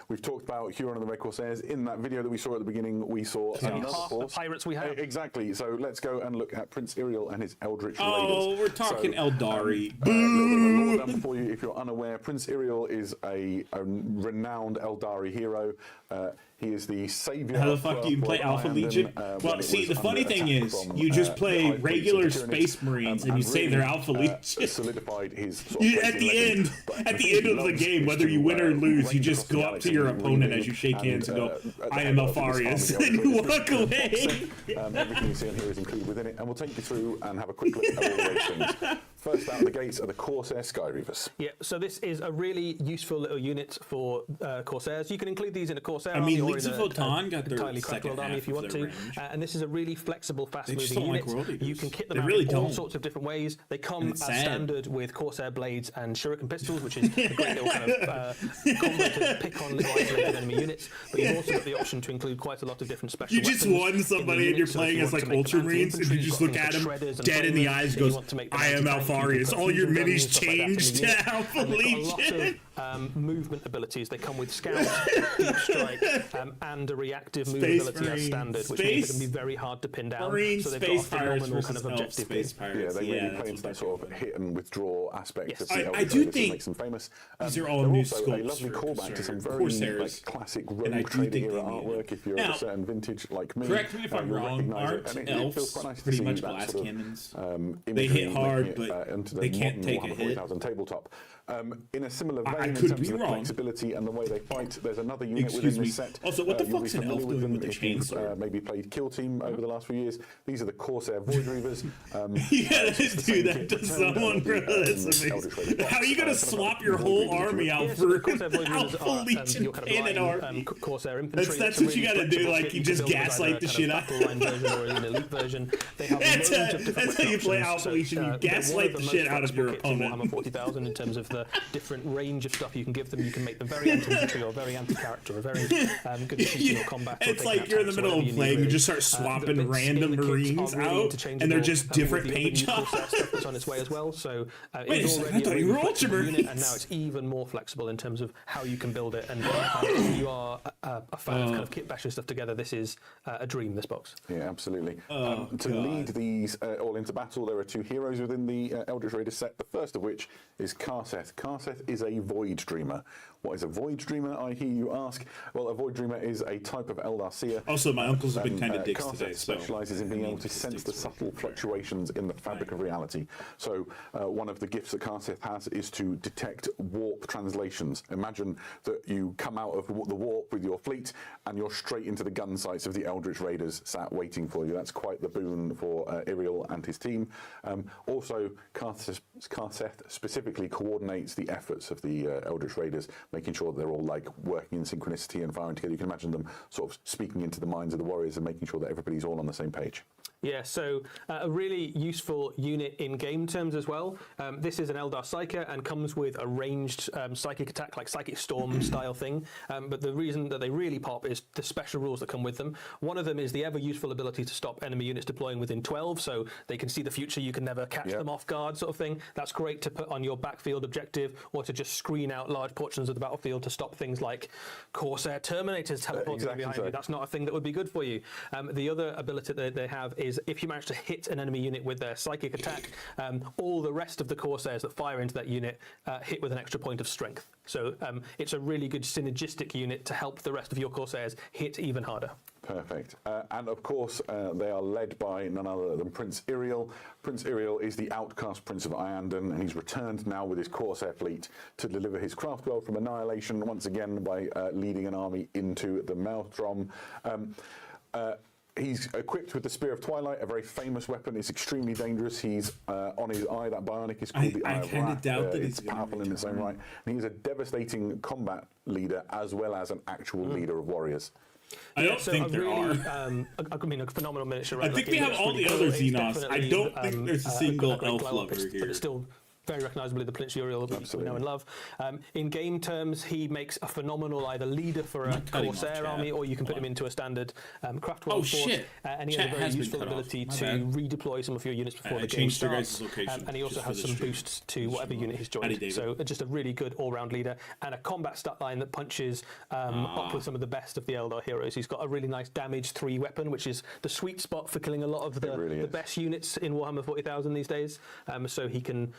We've talked about Huron and the Red Corsairs. In that video that we saw at the beginning, we saw another Half the force. pirates we have. Exactly. So let's go and look at Prince Iriel and his Eldritch Oh, Raiders. we're talking So, Eldari. a little bit of lore down for you. if you're unaware, Prince Iriel is a renowned Eldari hero. He is the savior. How the fuck do you play Alpha Legion? Well, see, the funny thing is, you just play regular Space Marines and you say they're Alpha Legion. Solidified his At the end of the game, whether you win or lose, you just go up to your opponent as you shake hands and go, "I am Alfarius," and you walk away. Everything you see on here is included within it, and we'll take you through and have a quick look at all those things. First out of the gates are the Corsair Skyreavers. Yeah, so this is a really useful little unit for Corsairs. You can include these in a Corsair I army mean, or Legions in of a Votann got their entirely second craft army half if you of want their to. range. And this is a really flexible, fast-moving just don't like unit. World Eaters. You can kit them They out really in all don't. sorts of different ways. They come And as it's sad. standard with Corsair blades and shuriken pistols, which is a great little kind of combo to pick on little isolated enemy units. But you've also got the option to include quite a lot of different special You just weapons won in the somebody and unit. you're So if playing you as want like to make Ultra them Marines and anti-infantry, you you've just got look things at like him shredders and dead in the flamers. eyes, Then you goes, want to make them "I am anti-tank, you can Alfarius. put All your fusion guns minis and stuff like that in the changed unit. to Alpha And they've got a lot Legion." of movement abilities. They come with scout, deep strike, and a reactive move Space ability as Marine, standard, which means they Space can be very hard to pin down. Marine, so they've Space got a Pirates phenomenal kind versus of Elf objective. Space Yeah, Pirates. they really that's play what into they're that sort of doing. hit and withdraw aspect Yes. of the I Eldritch do Raiders that think makes them famous. these are all they're new also a scopes lovely for callback to some very Corsairs, classic and I Rogue do Trader think era they need artwork. it. If you're Now, of a certain vintage like me, correct me if I'm you'll wrong, recognise it. aren't And it feels elves quite nice to pretty see much that blast sort of, cannons? They imagery hit hard, making it, but into the they can't modern take a Warhammer hit. 40,000 tabletop. In a similar I vein, in could terms be of the wrong. flexibility and the way they fight, there's another unit Excuse within me. this set. Also, what the you'll fuck's be an elf familiar with doing them with a if you've, chainsaw? maybe played Kill Team over the last few years. These are the Corsair Void Reavers. You gotta it's the do same that kit to returned someone, under bro. the, That's Eldritch Raider amazing. box. How are you gonna Some swap of your the whole Void Reavers army you- out Yeah, so for the Corsair Void Reavers Alpha are Legion your kind of Cannon line, army? Corsair infantry. That's It's a what you really gotta do, flexible like, kit. you can just build as either gaslight a the kind shit of out. battle line version or an elite version. They have That's loads of different how weapon you play options. Alpha Legion. You They're gaslight one the of shit most out of your flexible kits in opponent. Warhammer 40,000 in terms of the different range of stuff you can give them. You can make them very anti-infantry or very anti-character or very good at shooting or combat. or It's taking like out you're in the tanks, middle whatever of you need, playing, you really. just start The swapping bits random in the kits Marines are really out, interchangeable, and they're just with different the paint new jobs. Corsair stuff that's on its way as well. So Wait a it's second, already I thought a you really were flexible Ultramarines. unit, and now it's even more flexible in terms of how you can build it. And if you are a fan of kind of kit bashing stuff together, this is a dream. This box. Yeah, absolutely. Oh, To God. lead these all into battle, there are two heroes within the Eldritch Raider set. The first of which is Karseth. Karseth is a Void Dreamer. What is a Void Dreamer, I hear you ask? Well, a Void Dreamer is a type of Eldar Seer. Also, my uncles have been And, kind of dicks Karseth today, so specialises in being able to sense the subtle fluctuations in the fabric of reality. So one of the gifts that Karseth has is to detect warp translations. Imagine that you come out of the warp with your fleet and you're straight into the gun sights of the Eldritch Raiders sat waiting for you. That's quite the boon for Iriel and his team. Also, Karseth specifically coordinates the efforts of the Eldritch Raiders, making sure that they're all like working in synchronicity and firing together. You can imagine them sort of speaking into the minds of the warriors and making sure that everybody's all on the same page. Yeah, so a really useful unit in game terms as well. This is an Eldar Psyker and comes with a ranged psychic attack, like Psychic Storm style thing. But the reason that they really pop is the special rules that come with them. One of them is the ever useful ability to stop enemy units deploying within 12, so they can see the future, you can never catch them off guard sort of thing. That's great to put on your backfield objective or to just screen out large portions of the battlefield to stop things like Corsair Terminators teleporting Exactly behind so. you. That's not a thing that would be good for you. The other ability that they have is if you manage to hit an enemy unit with their psychic attack, all the rest of the Corsairs that fire into that unit hit with an extra point of strength. So it's a really good synergistic unit to help the rest of your Corsairs hit even harder. Perfect. And of course, they are led by none other than Prince Iriel. Prince Iriel is the outcast Prince of Iandon, and he's returned now with his Corsair fleet to deliver his Craftwell from annihilation once again by leading an army into the Maelstrom. He's equipped with the Spear of Twilight, a very famous weapon. It's extremely dangerous. He's on his eye. That bionic is called the Eye of kinda Wrath. doubt that it's he's gonna powerful in its own right. And he's a devastating combat leader as well as an actual leader of warriors. I don't think there are. I mean, a phenomenal miniature. I think we have all the other Xenos. I don't think there's a single elf lover But here. it's still very recognisably the Prince Uriel that we know and love. In game terms, he makes a phenomenal either leader for a cutting off Corsair chat. army, or you can put him into a standard Craftwell force. shit. And he Chat has a very has been useful cut off. ability My to bad. redeploy some of your units before I the game changed your starts. guys' location And he also just for has the some stream. boosts to whatever unit he's Howdy, joined. David. So just a really good all-round leader and a combat stat line that punches up with some of the best of the Eldar heroes. He's got a really nice damage 3 weapon, which is the sweet spot for killing a lot of really the is. best units in Warhammer 40,000 these days. So he can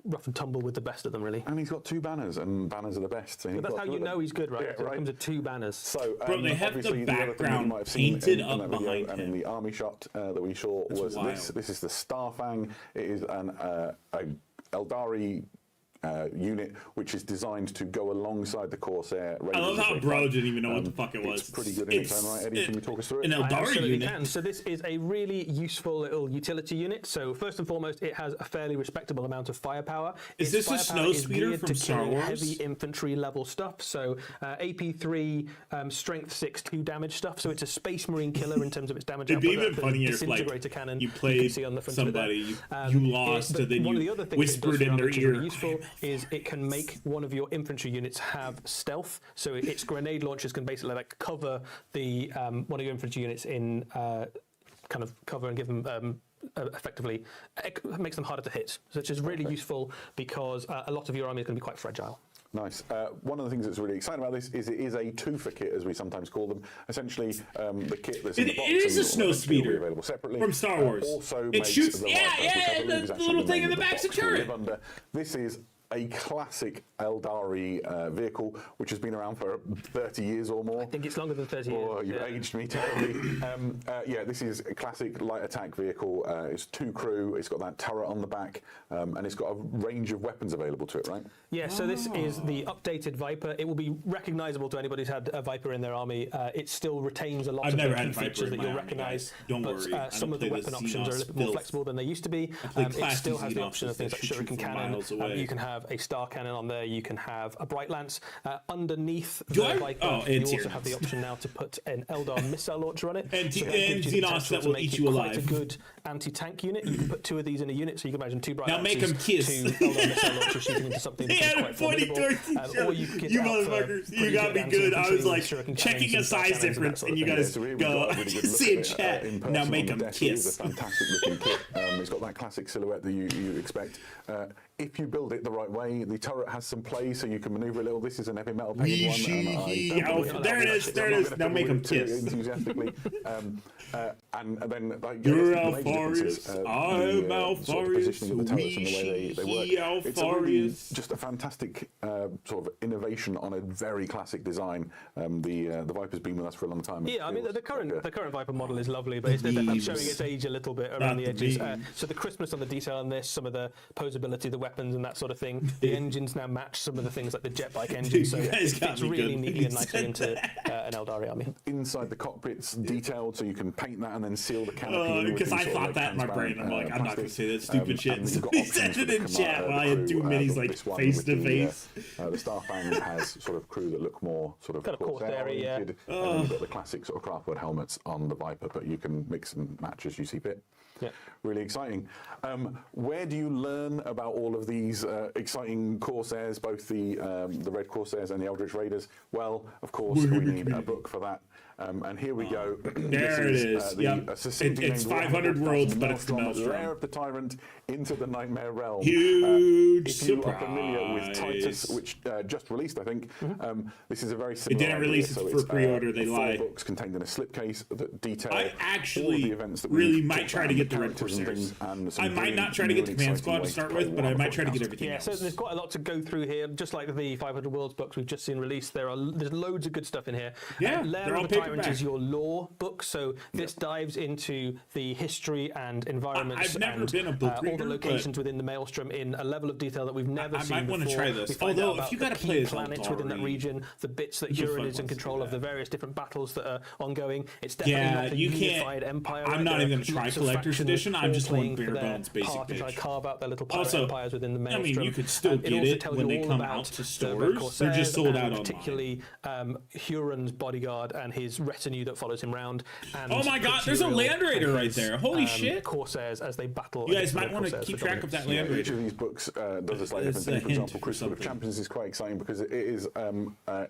rough and tumble with the best of them, really. And he's got 2 banners, and banners are the best. So But that's how you know he's good, right? Yeah, So right. it comes with 2 banners. So, Bro, they have obviously the other thing that you background might have seen painted in up that video behind and in him. the army shot that we saw was wild. this. This is the Starfang. It is an Eldari unit which is designed to go alongside the Corsair. I love how Bro didn't even know what the fuck it was. It's pretty good in its own right. Eddie, can you talk us through it? An I Eldari absolutely unit. can. So this is a really useful little utility unit. So first and foremost, it has a fairly respectable amount of firepower. Is Its this a firepower is snowspeeder geared from to Star killing Wars? heavy infantry level stuff. So AP3, Strength 6, 2 damage stuff. So it's a Space Marine killer in terms of its damage It'd be output. even The funnier if disintegrator like cannon you can played see on the front of it there. somebody, you lost, and then one of the you other things it does whispered in for their which is ear. really useful is it can make one of your infantry units have stealth. So its grenade launchers can basically like cover the one of your infantry units in kind of cover and give them effectively makes them harder to hit, which is really useful because a lot of your army is going to be quite fragile. Nice. One of the things that's really exciting about this is it is a twofer kit, as we sometimes call them. Essentially, the kit that's in the box It is a and snow will be speeder available separately from Star Wars. Also It makes shoots- the yeah, Viper, which I yeah, believe the is actually little thing name in the of back's a box we turret. live under. This is a classic Eldari vehicle, which has been around for 30 years or more. I think it's longer than 30 years. Oh, you've aged me terribly. Yeah, this is a classic light attack vehicle. It's 2 crew. It's got that turret on the back, and it's got a range of weapons available to it, right? Yeah, so this is the updated Viper. It will be recognisable to anybody who's had a Viper in their army. It still retains a lot I've of never the had key a Viper features in that my you'll army, recognise. guys. Don't but worry, I some don't of the play the weapon options are a Xenos little bit more filth. flexible than they used to be. play It classy still has the Xenos option of that things like shoot you shuriken from cannon. miles away. You can have a star cannon on there. You can have a bright lance. Underneath Do the I- Viper, oh, you it's also here. have the option now to put an Eldar missile launcher on it. And So that and gives you the Xenos potential that to will make eat it you quite a alive. good anti-tank unit. You can put 2 of these in a unit, so you can imagine 2 bright Now make lances, 'em kiss. 2 Eldar missile launchers shooting into something He that's had quite a funny formidable. towards each Or other. you could get You out for motherfuckers, you pretty got me good. I was like shuriken checking cannons a and star size cannons and that difference, sort and of you thing. guys So we've go, got a I really can good look see at in it, chat. in person Now on make the them desk. It is kiss. a fantastic looking kit. It's got that classic silhouette that you expect. If you build it the right way, the turret has some play, so you can maneuver a little. This is an heavy metal painted one. There it is. There it is. Now make them kiss. Enthusiastically. And then like, You're the major Alpharius, differences, I'm sort of positioning of the turrets and the way they work. It's a really Alpharius. just a fantastic sort of innovation on a very classic design. The Viper's been with us for a long time. Yeah, I mean Feels the current like the current Viper model is lovely, but it's beams. showing its age a little bit around Not the the edges. beams. So the crispness on the detail on this, some of the posability, the weapons, and that sort of thing. The engines now match some of the things like the jet bike engine, so You guys it got fits me really good when neatly you and nicely said into an Eldari army. inside the cockpit's detailed, so you can paint that and then seal the canopy. with Because these I sort of, thought like, that in my brain. transparent, I'm like, I'm not going to plastic. say that stupid shit. And you've got He options said for it the in chat command- while I the had 2 crew, minis but like this one face with to the, face. The Starfang has sort of crew that look more sort of Kind of Corsair Corsair-y, yeah. oriented. And then you've got the classic sort of craftwood helmets on the Viper, but you can mix and match as you see fit. Yeah. Really exciting. Where do you learn about all of these exciting Corsairs, both the Red Corsairs and the Eldritch Raiders? Well, of course, we need a book for that. And here we go. There it is. Yep. It's 500 worlds, but it's the Maelstrom. Lair of the Tyrant into the Nightmare Realm. Huge If you are familiar with Titus, which just released, I think, this is a very similar. didn't release idea. it So for it's, pre-order, they 4 lied. books contained in a slipcase that detail I all of actually the events that really we've might talked try about, to get the Red characters and Corsairs. things, and some I might really not try to get the new Command exciting Squad to ways start play with, but I Warhammer might try to get 40,000. everything Yeah, else. so there's quite a lot to go through here. Just like the 500 Worlds books we've just seen released, there's loads of good stuff in here. Yeah, Lair they're of all the Tyrant paperback. is your lore book, so this dives into the history and environments I've never and been a book all reader, the but locations within the Maelstrom in a level of detail that we've never I seen might before. wanna try this. We find Although, out if about you the gotta key play as planets within that Eldari, region, the bits that who the Huron fuck is in wants to control do of, the that? various different battles that are ongoing. It's definitely Yeah, not a you can't. unified empire. I'm right? not There even are gonna try lots of collector's factions edition. I'm all just going playing bare for their bones basic part to try bitch. to carve out their little pirate Also, empires within the I Maelstrom. mean, you could still It get also it tells when you they all come about out to the stores. They're just Corsairs sold and out online. particularly Huron's bodyguard and his retinue that follows him round. And Oh my God, puts there's a you Land Raider right his, there. Holy shit. Corsairs as they battle. You guys against might other want to Corsairs keep for track of that dominance. Land Each of Raider. these books does a slightly It's different thing. a For hint example, for Crucible of something. Champions is quite exciting because it is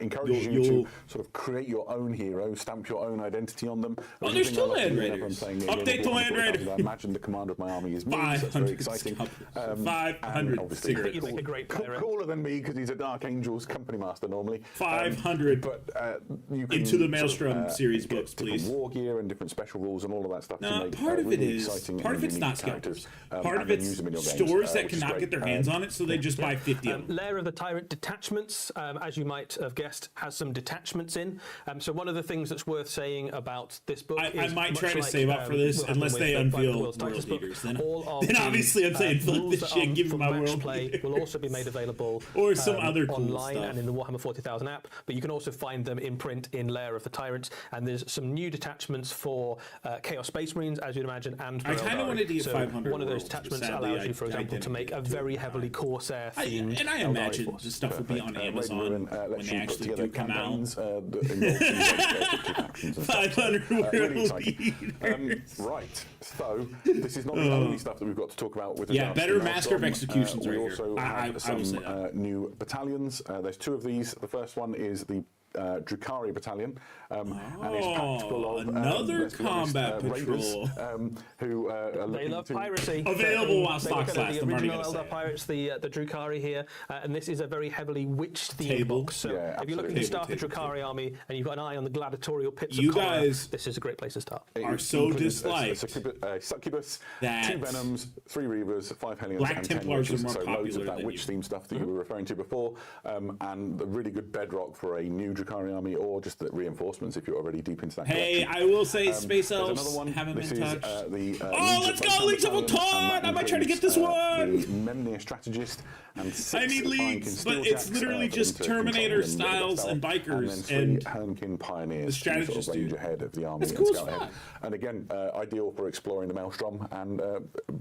encourages you You'll- to sort of create your own hero, stamp your own identity on them. Oh, there's still Land Raiders. Update the Land Raiders. I imagine the commander of my army is me. So that's very exciting. 500 cigarettes. You make a great player. Cooler than me because he's a Dark Angels company master normally. 500. But you can into the Maelstrom series get books, please. War gear and different special rules and all of that stuff. No, to make, part of it really is exciting part of and it's unique not characters, scalpers. Part of and then it's use them in your games, stores that which is cannot great. get their hands on it, so they just buy 50 of them. Lair of the Tyrant detachments, as you might have guessed, has some detachments in. So one of the things that's worth saying about this book I is might much try to like, save up for this, will happen unless with they the Fight unveil the World's World Titans book. Leaders. Then All obviously I'm saying fill rules this that shit, are give me for my match World play Leader. will also be made available Or some other cool online stuff. and in the Warhammer 40,000 app, but you can also find them in print in Lair of the Tyrants, and there's some new detachments for Chaos Space Marines, as you'd imagine, and for I kind of Eldari. wanted to get So 500 one of those worlds, but detachments sadly allows you, for I example, to didn't make get a to very it. heavily Corsair themed And I Eldari imagine force. the stuff will be on Amazon Ruin, when they actually do come out. campaigns, that involve factions and stuff. 500 Really world exciting. Right, so this is not the only stuff that we've got to talk about with Yeah, regards better to Master of Maelstrom. Executions We right also here. I have will some say that. new battalions. There's two of these. The first one is the Drukhari battalion, and it's packed full of another let's be honest, combat raiders, patrol. who are They looking love to piracy. Available while They stocks look at last, the I'm already original gonna say Eldar it. Pirates, the Drukhari here, and this is a very heavily witch themed Table. book. So Yeah, if you're looking absolutely. to start the Table. Drukhari army and you've got an eye on the gladiatorial pits You of Connor, guys this is a great place to start. are It so includes disliked a succubus, that 2 venoms, 3 reavers, 5 hellions, Black and 10 Templars are witches. more So loads popular of that than witch you. themed stuff that you were referring to before, and a really good bedrock for a new Drukhari army, or just the reinforcements if you're already deep into that. Hey, collection. I will say Space There's Elves another one. haven't This been is, touched. the, Let's go, Leagues of Votan! I might try to get this one! The Memnir Strategist and 6 I need leads, but it's literally just Terminator styles and bikers and and 3 Hernkin Pioneers. the strategist sort of range dude. ahead of the army That's and cool as scout ahead. fuck. And again, ideal for exploring the Maelstrom and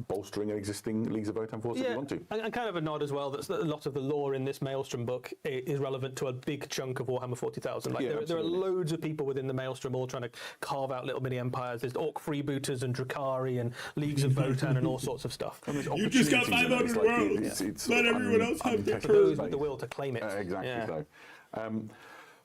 bolstering an existing Leagues of Votan force if you want to. and kind of a nod as well that a lot of the lore in this Maelstrom book is relevant to a big chunk of Warhammer 40,000. Like Yeah, there are absolutely. loads of people within the Maelstrom all trying to carve out little mini empires. There's Orc freebooters and Drukhari and Leagues of Votan and all sorts of stuff. You just got 500 worlds. Let everyone else have their For those turn. with the will to claim it. Exactly Yeah. so.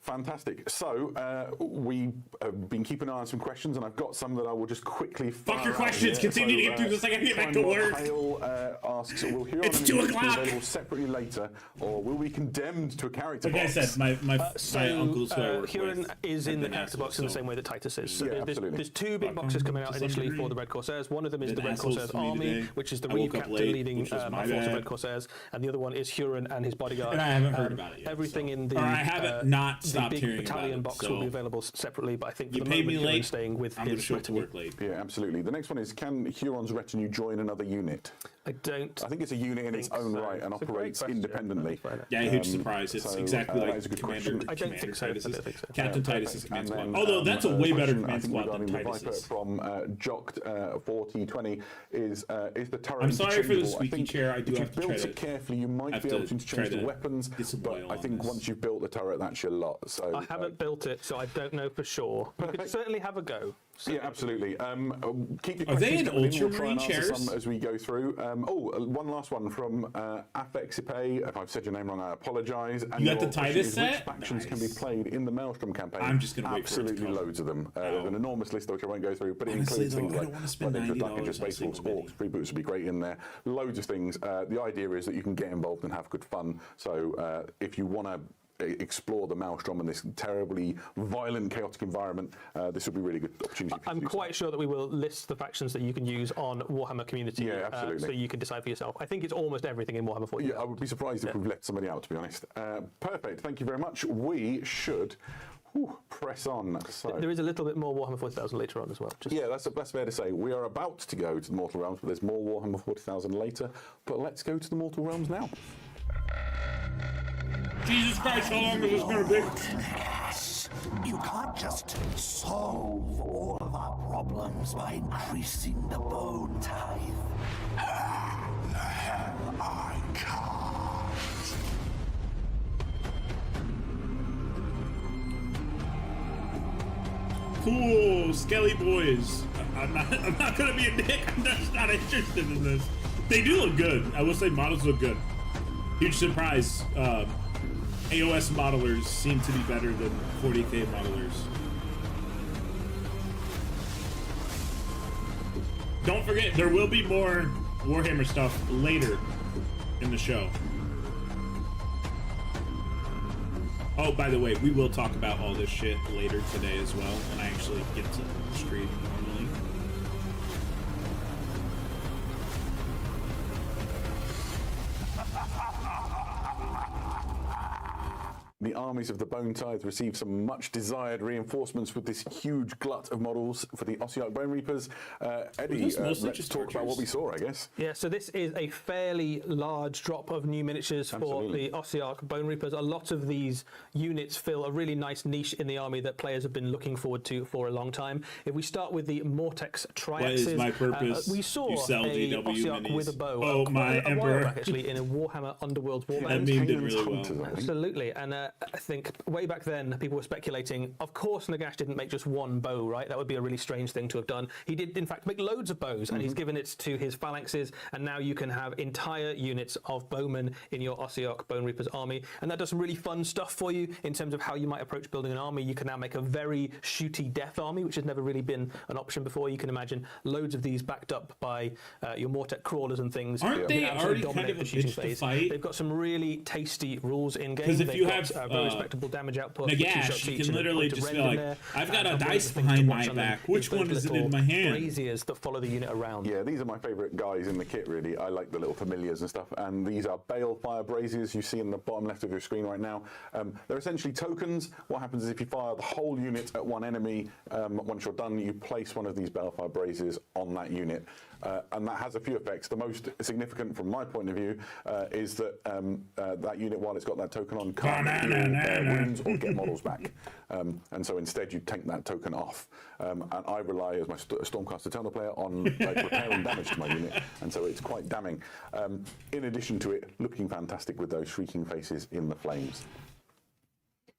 Fantastic. So we have been keeping an eye on some questions, and I've got some that I will just quickly. Fuck your fire out questions. here. Continue to get through this. I gotta get back to Time Lord work. Hale asks, will Huron It's and 2 Units be o'clock. available separately later, or will we be condemned to a character Like I box? said, my uncles who I work Huron with is have in the been character assholes, box in the so- same way that Titus is. So Yeah, there's, absolutely. there's 2 big boxes coming out to some initially degree. for the Red Corsairs. One of them is Been the Red assholes Corsairs to me Army, today. which is the I woke Reeve up captain late, leading which was a my force of bad. Red Corsairs, and the other one is Huron and his bodyguard. And I haven't heard about it yet, Everything so- in the or I haven't not the stopped big hearing battalion about it, box so will be available separately, but I think for You the paid moment me Huron's late. staying with I'm gonna his show up to retinue. work late. Yeah, absolutely. The next one is, can Huron's retinue join another unit? I don't. I think it's a unit in its think own so. right and It's a great operates question. independently. Let's find out. Yeah, huge surprise. It's so, exactly that like is a good Commander, question. I don't think so. I Titus's. don't think so. Captain Titus's Perfect. command And squad. then, Although that's a way better question, I command think, squad than regarding the Viper Titus's. from Jocked 4020 is the turret I'm sorry for the interchangeable? squeaky chair. I do if have you've to try built to- it carefully, you might have be able to to interchange try the to weapons, get some but oil I on think this. once you've built the turret, that's your lot. So I haven't built it, so I don't know for sure. You could Perfect. certainly have a go. Yeah, absolutely. Keep your Are they questions in coming in. We'll Ultramarine try and answer chairs? some as we go through. One last one from Afexipe. If I've said your name wrong, I apologise. And You got your the question Titus is, set? Which factions can be Nice. played in the Maelstrom campaign? I'm just gonna wait for it to Absolutely come. loads of them. There's an enormous list which I won't go through, but it Honestly, includes though, things I don't like wanna spend Blood Angels, Dark $90 Angels, on Space Wolves, single Orcs, Freebooters would be great in there. Loads of things. The idea is that you can get involved and have good fun. So if you want to explore the Maelstrom in this terribly violent, chaotic environment, this will be a really good opportunity. for you I'm to do so. quite sure that we will list the factions that you can use on Warhammer Community, Yeah, absolutely. so you can decide for yourself. I think it's almost everything in Warhammer 40. Yeah, I would be surprised if we've left somebody out, to be honest. Perfect. Thank you very much. We should press on. So. There is a little bit more Warhammer 40,000 later on as well. Just Yeah, that's fair to say. We are about to go to the Mortal Realms, but there's more Warhammer 40,000 later. But let's go to the Mortal Realms now. Jesus Christ, how long is this going to be? Yes. You can't just solve all of our problems by increasing the bone tithe. The hell I can't. Cool, Skelly boys. I'm not gonna be a dick. I'm just not interested in this. They do look good. I will say models look good. Huge surprise. AOS modelers seem to be better than 40k modelers. don't forget, there will be more Warhammer stuff later in the show. Oh, by the way, we will talk about all this shit later today as well, when I actually get to the stream normally. The armies of the Bone Tithe received some much desired reinforcements with this huge glut of models for the Ossiarch Bone Reapers. Eddie, let's talk about what we saw, I guess. Yeah, so this is a fairly large drop of new miniatures for the Ossiarch Bone Reapers. A lot of these units fill a really nice niche in the army that players have been looking forward to for a long time. If we start with the Mortex Triaxes, what is my purpose? We saw you sell a GW Ossiarch minis. with a bow Oh, my a Emperor. while back, actually, in a Warhammer Underworld Warband. That meme did really well. Absolutely, and I think way back then people were speculating, of course Nagash didn't make just one bow, right? That would be a really strange thing to have done. He did in fact make loads of bows, and he's given it to his phalanxes, and now you can have entire units of bowmen in your Ossiarch Bone Reapers army, and that does some really fun stuff for you in terms of how you might approach building an army. You can now make a very shooty death army, which has never really been an option before. You can imagine loads of these backed up by your Mortek crawlers and things. Aren't they already dominate kind of the a shooting bitch to phase. fight? They've got some really tasty rules in game. 'Cause if They've you got have, very respectable damage output. Nagash, you can literally just be like, I've got a dice behind my back. Which one is it in my hand? Braziers that follow the unit around. Yeah, these are my favourite guys in the kit, really. I like the little familiars and stuff. And these are Balefire Braziers you see in the bottom left of your screen right now. They're essentially tokens. What happens is if you fire the whole unit at one enemy, once you're done, you place one of these Balefire Braziers on that unit. And that has a few effects. The most significant from my point of view is that that unit, while it's got that token on, can't heal wounds or get models back. And so instead you take that token off. And I rely, as my Stormcast Eternal player, on repairing damage to my unit, and so it's quite damning. In addition to it looking fantastic with those shrieking faces in the flames.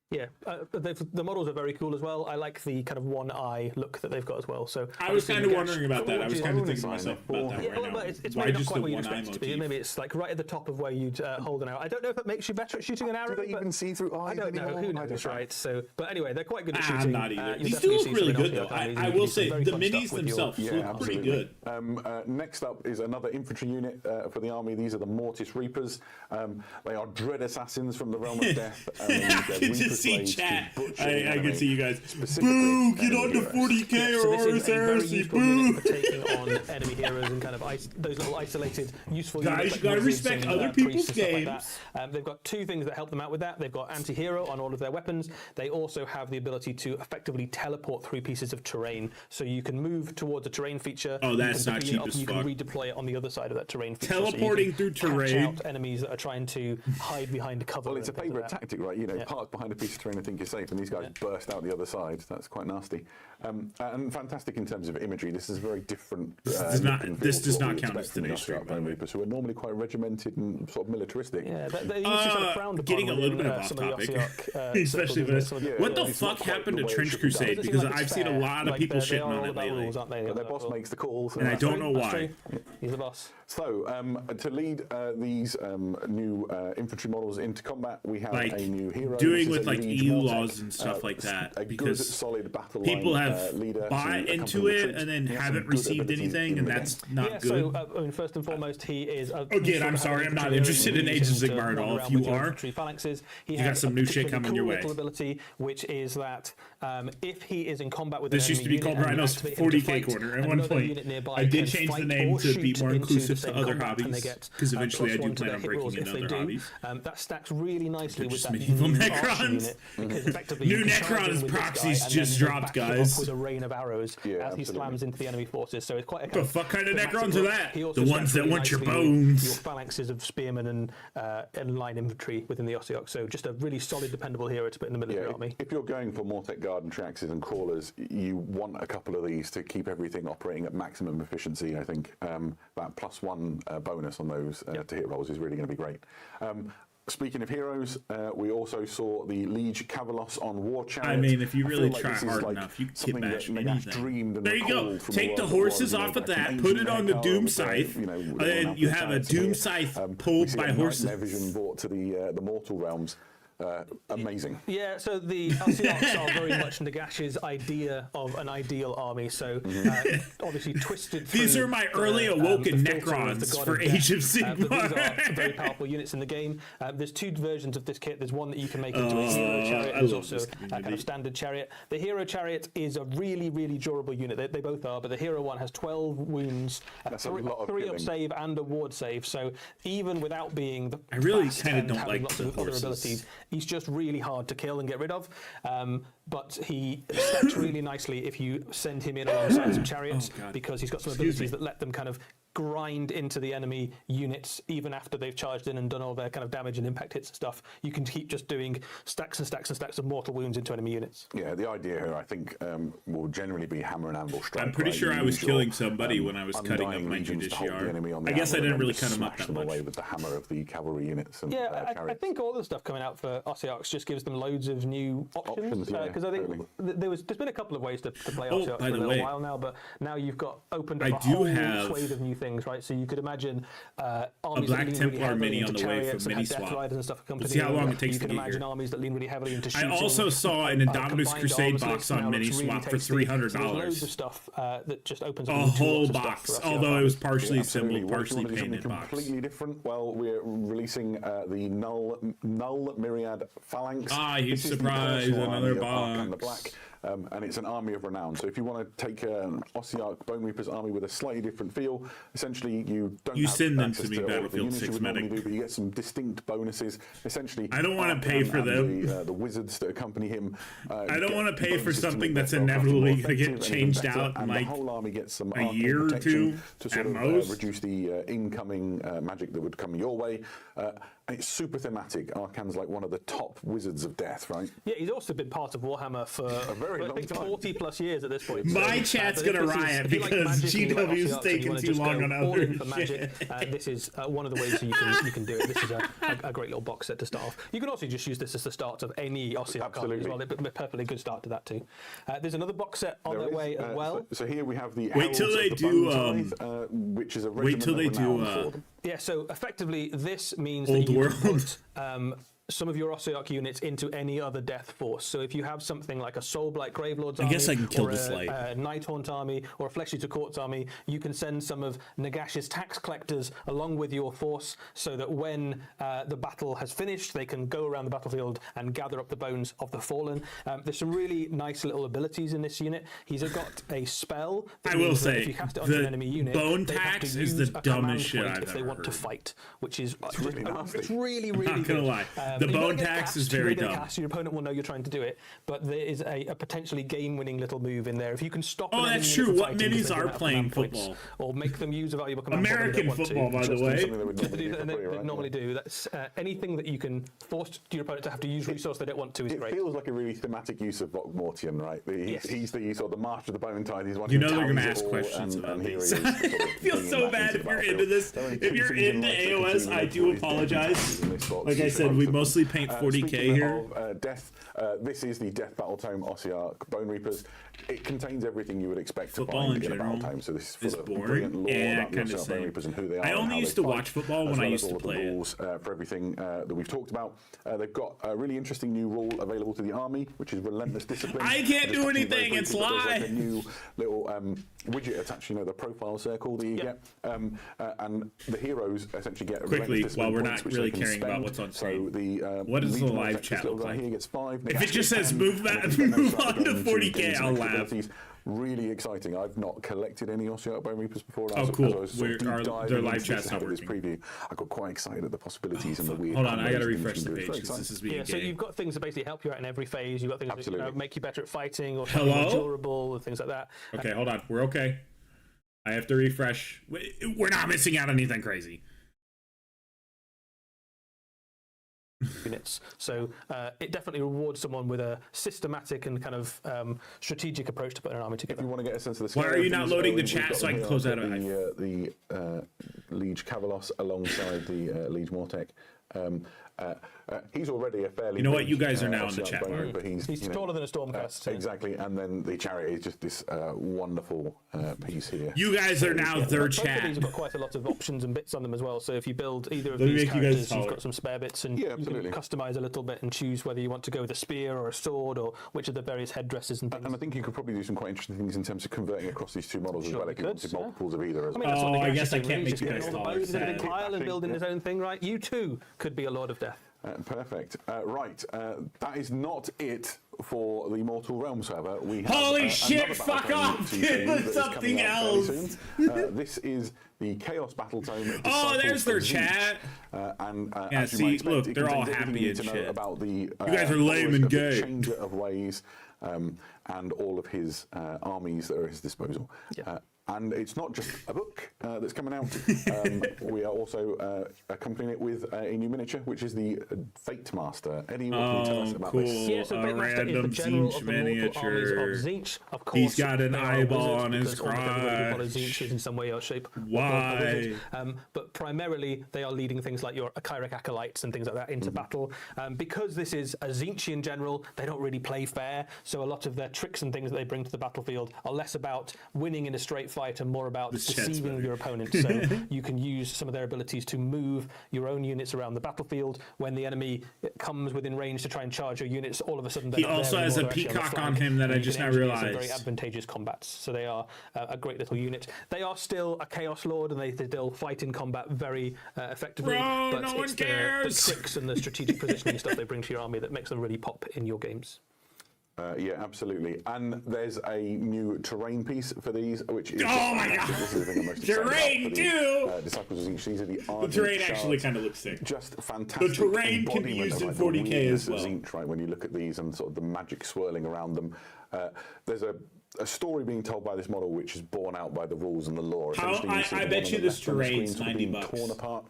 Yeah, the models are very cool as well. I like the kind of one eye look that they've got as well. So I was kind of wondering about that. I was kind of thinking to myself about that right now. But it's Why maybe not just quite the where you'd one eye expect it to be. motif? Maybe it's like right at the top of where you'd hold an arrow. I don't know if it makes you better at shooting an arrow. Do they even see through eyes I don't know. anymore? Who knows, right? So, but anyway, they're quite good at I'm shooting. not either. You'll These do definitely look see really some good, though. Ossiarch armies I and will do some say very the fun stuff minis with themselves your- look pretty good. Next up is another infantry unit for the army. These are the Mortis Reapers. They are dread assassins from the realm of death. I can just see chat. I can see you guys. Specifically, Boo! Get enemy on to heroes. 40k So or this is a very heresy. useful unit Boo! for taking on enemy heroes and kind of those little isolated, useful Guys, units. you gotta wizards respect and, other priests people's and stuff like games. that. They've got two things that help them out with that. They've got anti-hero on all of their weapons. They also have the ability to effectively teleport through pieces of terrain. So you can move towards a terrain feature. Oh, that's you can not pick it cheap up, as and you fuck. can redeploy it on the other side of that terrain feature. Teleporting so you can through catch terrain. out enemies that are trying to hide behind cover. Well, it's a and things favourite like that. tactic, right? You know, park behind a piece of terrain and think you're safe, and these guys burst out the other side. That's quite nasty. And fantastic in terms of imagery. This is a very different. does not- look and this feel does to what not we count expect as from the today's stream, Ossiarch by the Bone way. Reapers, who are normally quite regimented and sort of militaristic. Yeah, they used to sort of frowned upon Getting a little bit within, of off some of the topic, Ossiarch, especially circles, this. some of the- What the it's not fuck quite happened the to way it Trench should be done. Crusade? Doesn't seem Because like I've it's seen a fair. lot of Like, people they shitting are on all it about lately. rules, aren't they? But their boss makes the calls. And I don't know That's why. true. He's the boss. So, to lead these new infantry models into combat, we have Like, a new hero. doing This is with, a like, liege EU Mortek, laws and stuff like that, a good, because solid battle people line, have leader bought to into accompany the it troops. and then He has some haven't good received ability anything, in and the that's game. not Yeah, good. so I mean, first and foremost, he is. Again, I'm sorry, I'm not interested in Age of Sigmar at all. If you are, phalanxes, he you got has some a new shit particularly coming cool your way. little ability, which is that if he is in combat with This an used to be enemy called unit and you Rhino's activate him to 40k fight, corner at one another point. unit nearby I did can change the fight name or to be shoot more into inclusive the to same other combat, and hobbies, they get, 'cause eventually I do +1 to plan their on hit breaking rolls into if they other do. hobbies. That stacks really nicely with just that medieval new Necrons. archer unit, because effectively New you can charge Necrons him with this proxies guy and just then dropped, back him up guys. with a rain of arrows Yeah, as he absolutely. slams into the enemy forces. So it's quite a The fuck kind of thematic Necrons are look. that? He also The ones stacks that really want your nicely with bones. Your phalanxes of spearmen and line infantry within the Ossiarch. So just a really solid, dependable hero to put in the military army. If you're going for Mortek Guard and Triaxes and Crawlers, you want a couple of these to keep everything operating at maximum efficiency, I think. That +1 bonus on those to hit rolls is really going to be great. Speaking of heroes, we also saw the Liege Cavalos on War Chariot. I mean, if you I really feel like try this is hard like enough, you can something kit that mash Nagash anything. dreamed and There you go. recalled from Take the world horses war, off of back in that, ancient put it on the Hagar Doom with the, Scythe, with and the then you have a Alpha Doom Giants Scythe here. pulled We see by a horses. Night Vision brought to the mortal realms. amazing. Yeah, so the Arceox are very much Nagash's idea of an ideal army. So obviously twisted through. These are my early awoken the filter of the Necrons God for of Death. Age of But these Sigmar. are very powerful units in the game. There's two versions of this kit. There's one that you can make into a hero chariot. There's also a kind of standard chariot. The hero chariot is a really, really durable unit. They both are, but the hero one has 12 wounds, That's a lot of 3 killing. up save and a ward save. So even without being the I really fast kinda and don't having like lots the of other horses. abilities, he's just really hard to kill and get rid of. But he stacks really nicely if you send him in alongside some chariots, God. because he's got some Excuse abilities me. that let them kind of grind into the enemy units even after they've charged in and done all their kind of damage and impact hits and stuff. You can keep just doing stacks and stacks and stacks of mortal wounds into enemy units. Yeah, the idea here, I think, will generally be hammer and anvil strike. I'm pretty right? sure You I was use your, killing somebody when I was cutting up undying my legions to hold the Judiciary. enemy on the I guess I anvil didn't and really then cut them up smash that them away much. with the hammer of the cavalry units and Yeah, I chariots. think all the stuff coming out for Arceox just gives them loads of new options. yeah, Because I think totally. there's been a couple of ways to play Oh, Arceox by for a the little way, while now, but now you've got opened up I a do whole have swathe of new things, right? So you could imagine armies Black that lean Templar really heavily mini into on the way chariots from and have Mini Death Swap. Riders and stuff accompanying see how long them. it takes You to can get imagine here. armies that lean really heavily into I shooting. also saw an Indominus combined Crusade arms box list on now Mini looks really Swap for tasty. $300. So there's loads of stuff that just opens up A new whole lots of stuff box, for Arceox although it armies. was partially Absolutely. assembled, What if you partially want to do painted something box. completely different? Well, we're releasing the Null Myriad Phalanx. Ah, huge This is the surprise, personal another army of Arcane the box. Black. And it's an army of renown. So if you want to take an Ossiarch Bone Reaper's army with a slightly different feel, essentially you don't You have send them access to me, all of the Battlefield units you 6 would normally medic. do, but you get some distinct bonuses. Essentially, I don't wanna pay Arcane for and them. The wizards that accompany him. I don't want to pay for something that's inevitably going to get changed out in and like the whole army gets some a arcane year or protection two to sort at of most. reduce the incoming magic that would come your way. And it's super thematic. Arcane's like one of the top wizards of death, right? Yeah, he's also been part of Warhammer for very I long think time. 40 plus years at this point. My So, chat's but if gonna this is- riot if you like because magic and you like GW's Arceox and taking you wanna too just long go on all other in for magic, this is one of the ways that you can do it. This is a great little box set to start off. You can also just use this as the start of any Arceox army as Absolutely. well. It'd be a perfectly good start to that too. There's another box set on There their is, way as well. So here we have the Wait till Heralds they of the do, Bone Tithe, which is a wait till regiment they of do, renown for them. Yeah, so effectively this means Old that you World. can put some of your Ossiarch units into any other death force. So if you have something like a Soulblight Gravelord's army, guess I can kill or this a, light. a Nighthaunt army, or a Flesh Eater Courts army, you can send some of Nagash's tax collectors along with your force, so that when the battle has finished, they can go around the battlefield and gather up the bones of the fallen. There's some really nice little abilities in this unit. He's got a spell. That I will means that say, if you cast it onto the an enemy unit, bone they have to tax is use the a command dumbest shit point I've if they ever want to heard. fight, which is really nasty. it's really, really Not gonna good. lie. The you're gonna bone get tax cast, is you're very gonna get dumb. cast, your opponent will know you're trying to do it, but there is a potentially game-winning little move in there. If you can stop Oh, an enemy that's unit true. from What fighting because minis they don't are have playing command points, football? or make them use a valuable command point when they American don't want football, to. by the way. Something they would normally do for And they free, right? normally do. That's anything that you can force your opponent to have to use resource they don't want to is It great. feels like a really thematic use of Mortian, right? Yes. He's the sort of the master of the bone tithe. He's one You who know they're gonna tallies ask it all, questions and about here these. he is, sort of I feel bringing so that bad into if the you're battlefield. into this. There are only If two you're seasons into left to AOS, continue I with do his apologize. in this box. Like I He's said, we got mostly paint 40k speaking here. Of, death. This is the Death Battle Tome Ossiarch Bone Reapers. It contains everything you would expect to Football find in in a battle general tome. So this is is full of boring. brilliant lore Yeah, about the kinda Ossiarch Bone same. Reapers and who they are. I and only how used they to fight, watch football as when I well used as to all of the play it. rules for everything that we've talked about. They've got a really interesting new rule available to the army, which is Relentless Discipline. I can't Just do touching anything, very it's briefly, but there's like live. a new little widget attached, the profile circle that you get. And the heroes essentially get Quickly, relentless while we're discipline points, not which really they can caring about spend. what's on So screen. the What does the Legion live Architect, chat this little look guy like? here gets 5. If it just says move that, and then move start on to going 40k, gains I'll and laugh. abilities. Really exciting. I've not collected any Ossiarch Bone Reapers before. Oh, As cool. I was sort of Their deep diving live into chat's this not ahead of this working. preview, I got quite excited at the possibilities and the weird. Hold on, I combos gotta and things refresh you the can do. page It's very because this is exciting. being Yeah, so gay. you've got things that basically help you out in every phase. You've got things that Absolutely. make you better at fighting or Hello? more durable and things like that. Okay, hold on. We're okay. I have to refresh. We're not missing out on anything crazy. Units. So it definitely rewards someone with a systematic and kind of strategic approach to putting an army If together. you want to get a sense of the Why scale are you of not things, loading the we've chat got so I them can here. close I've out got of the Liege Cavalos alongside the Liege Mortek. He's already a fairly. You know what? big, You guys are now in the Oceanic chat bow, bar. but He's taller than a Stormcast. Exactly, and then the chariot is just this wonderful piece here. You guys are now their Both of chat. these have got quite a lot of options and bits on them as well. So if you build either of Let me these make you guys characters, you've taller. got some spare bits, and Yeah, you can absolutely. customize a little bit and choose whether you want to go with a spear or a sword or which of the various headdresses and things. And I think you could probably do some quite interesting things in terms of converting across these two models as Sure well. you If you could, wanted yeah. multiples of either. As I mean, well. that's something I guess I interesting, can't really, make just you getting guys all the taller, bows in a big sad. pile and building his own thing, right? You too could be a Lord of Death. Perfect. Right, that is not it for the Mortal Realms, however. We have, Holy shit, another fuck battle off! tome Give that us is something coming out fairly else. soon. This is the Chaos Battle Tome. Oh, there's their chat. Yeah, as you see, might expect, look, it they're all contains everything happy you and need to know shit. about the. You guys are lame and gay. Changer of Ways, and all of his armies that are at his disposal. Yeah. And it's not just a book that's coming out. We are also accompanying it with a new miniature, which is the Fate Master. Eddie, what can you tell us about cool. this? Yeah, so A Fate Master is the random general Zinch of the mortal armies miniature. of Zinch. Of course, He's got an they are eyeball wizards on his because almost everybody who follows crotch. Zinch is in some way or shape. Why? But primarily, they are leading things like your Chiric acolytes and things like that into battle. Because this is a Zinchian general, they don't really play fair. So a lot of their tricks and things that they bring to the battlefield are less about winning in a straight fight and more about This chat's deceiving better. your opponent. So you can use some of their abilities to move your own units around the battlefield. When the enemy comes within range to try and charge your units, all of a sudden they're He not there also has anymore, a they're actually peacock the on flank, him that and I you just can now engineer some realized. very advantageous combats. So they are a great little unit. They are still a Chaos Lord, and they still fight in combat very effectively. Bro, but no one it's cares. the tricks and the strategic positioning stuff they bring to your army that makes them really pop in your games. Yeah, absolutely. And there's a new terrain piece for these, which is. Oh my fantastic. God. This is the thing I'm most excited Terrain about for too! the Disciples of Zinch. These are the The Ardent terrain actually Shards. kind of looks sick. Just fantastic. The terrain can be embodiment used in of, like, the 40K as weirdness of well. Zinch, right? When you look at these and sort of the magic swirling around them, there's a story being told by this model which is borne out by the rules and the lore. How- Essentially, you see I the bet one on you the this left on the terrain's screen sort of $90 being bucks. torn apart.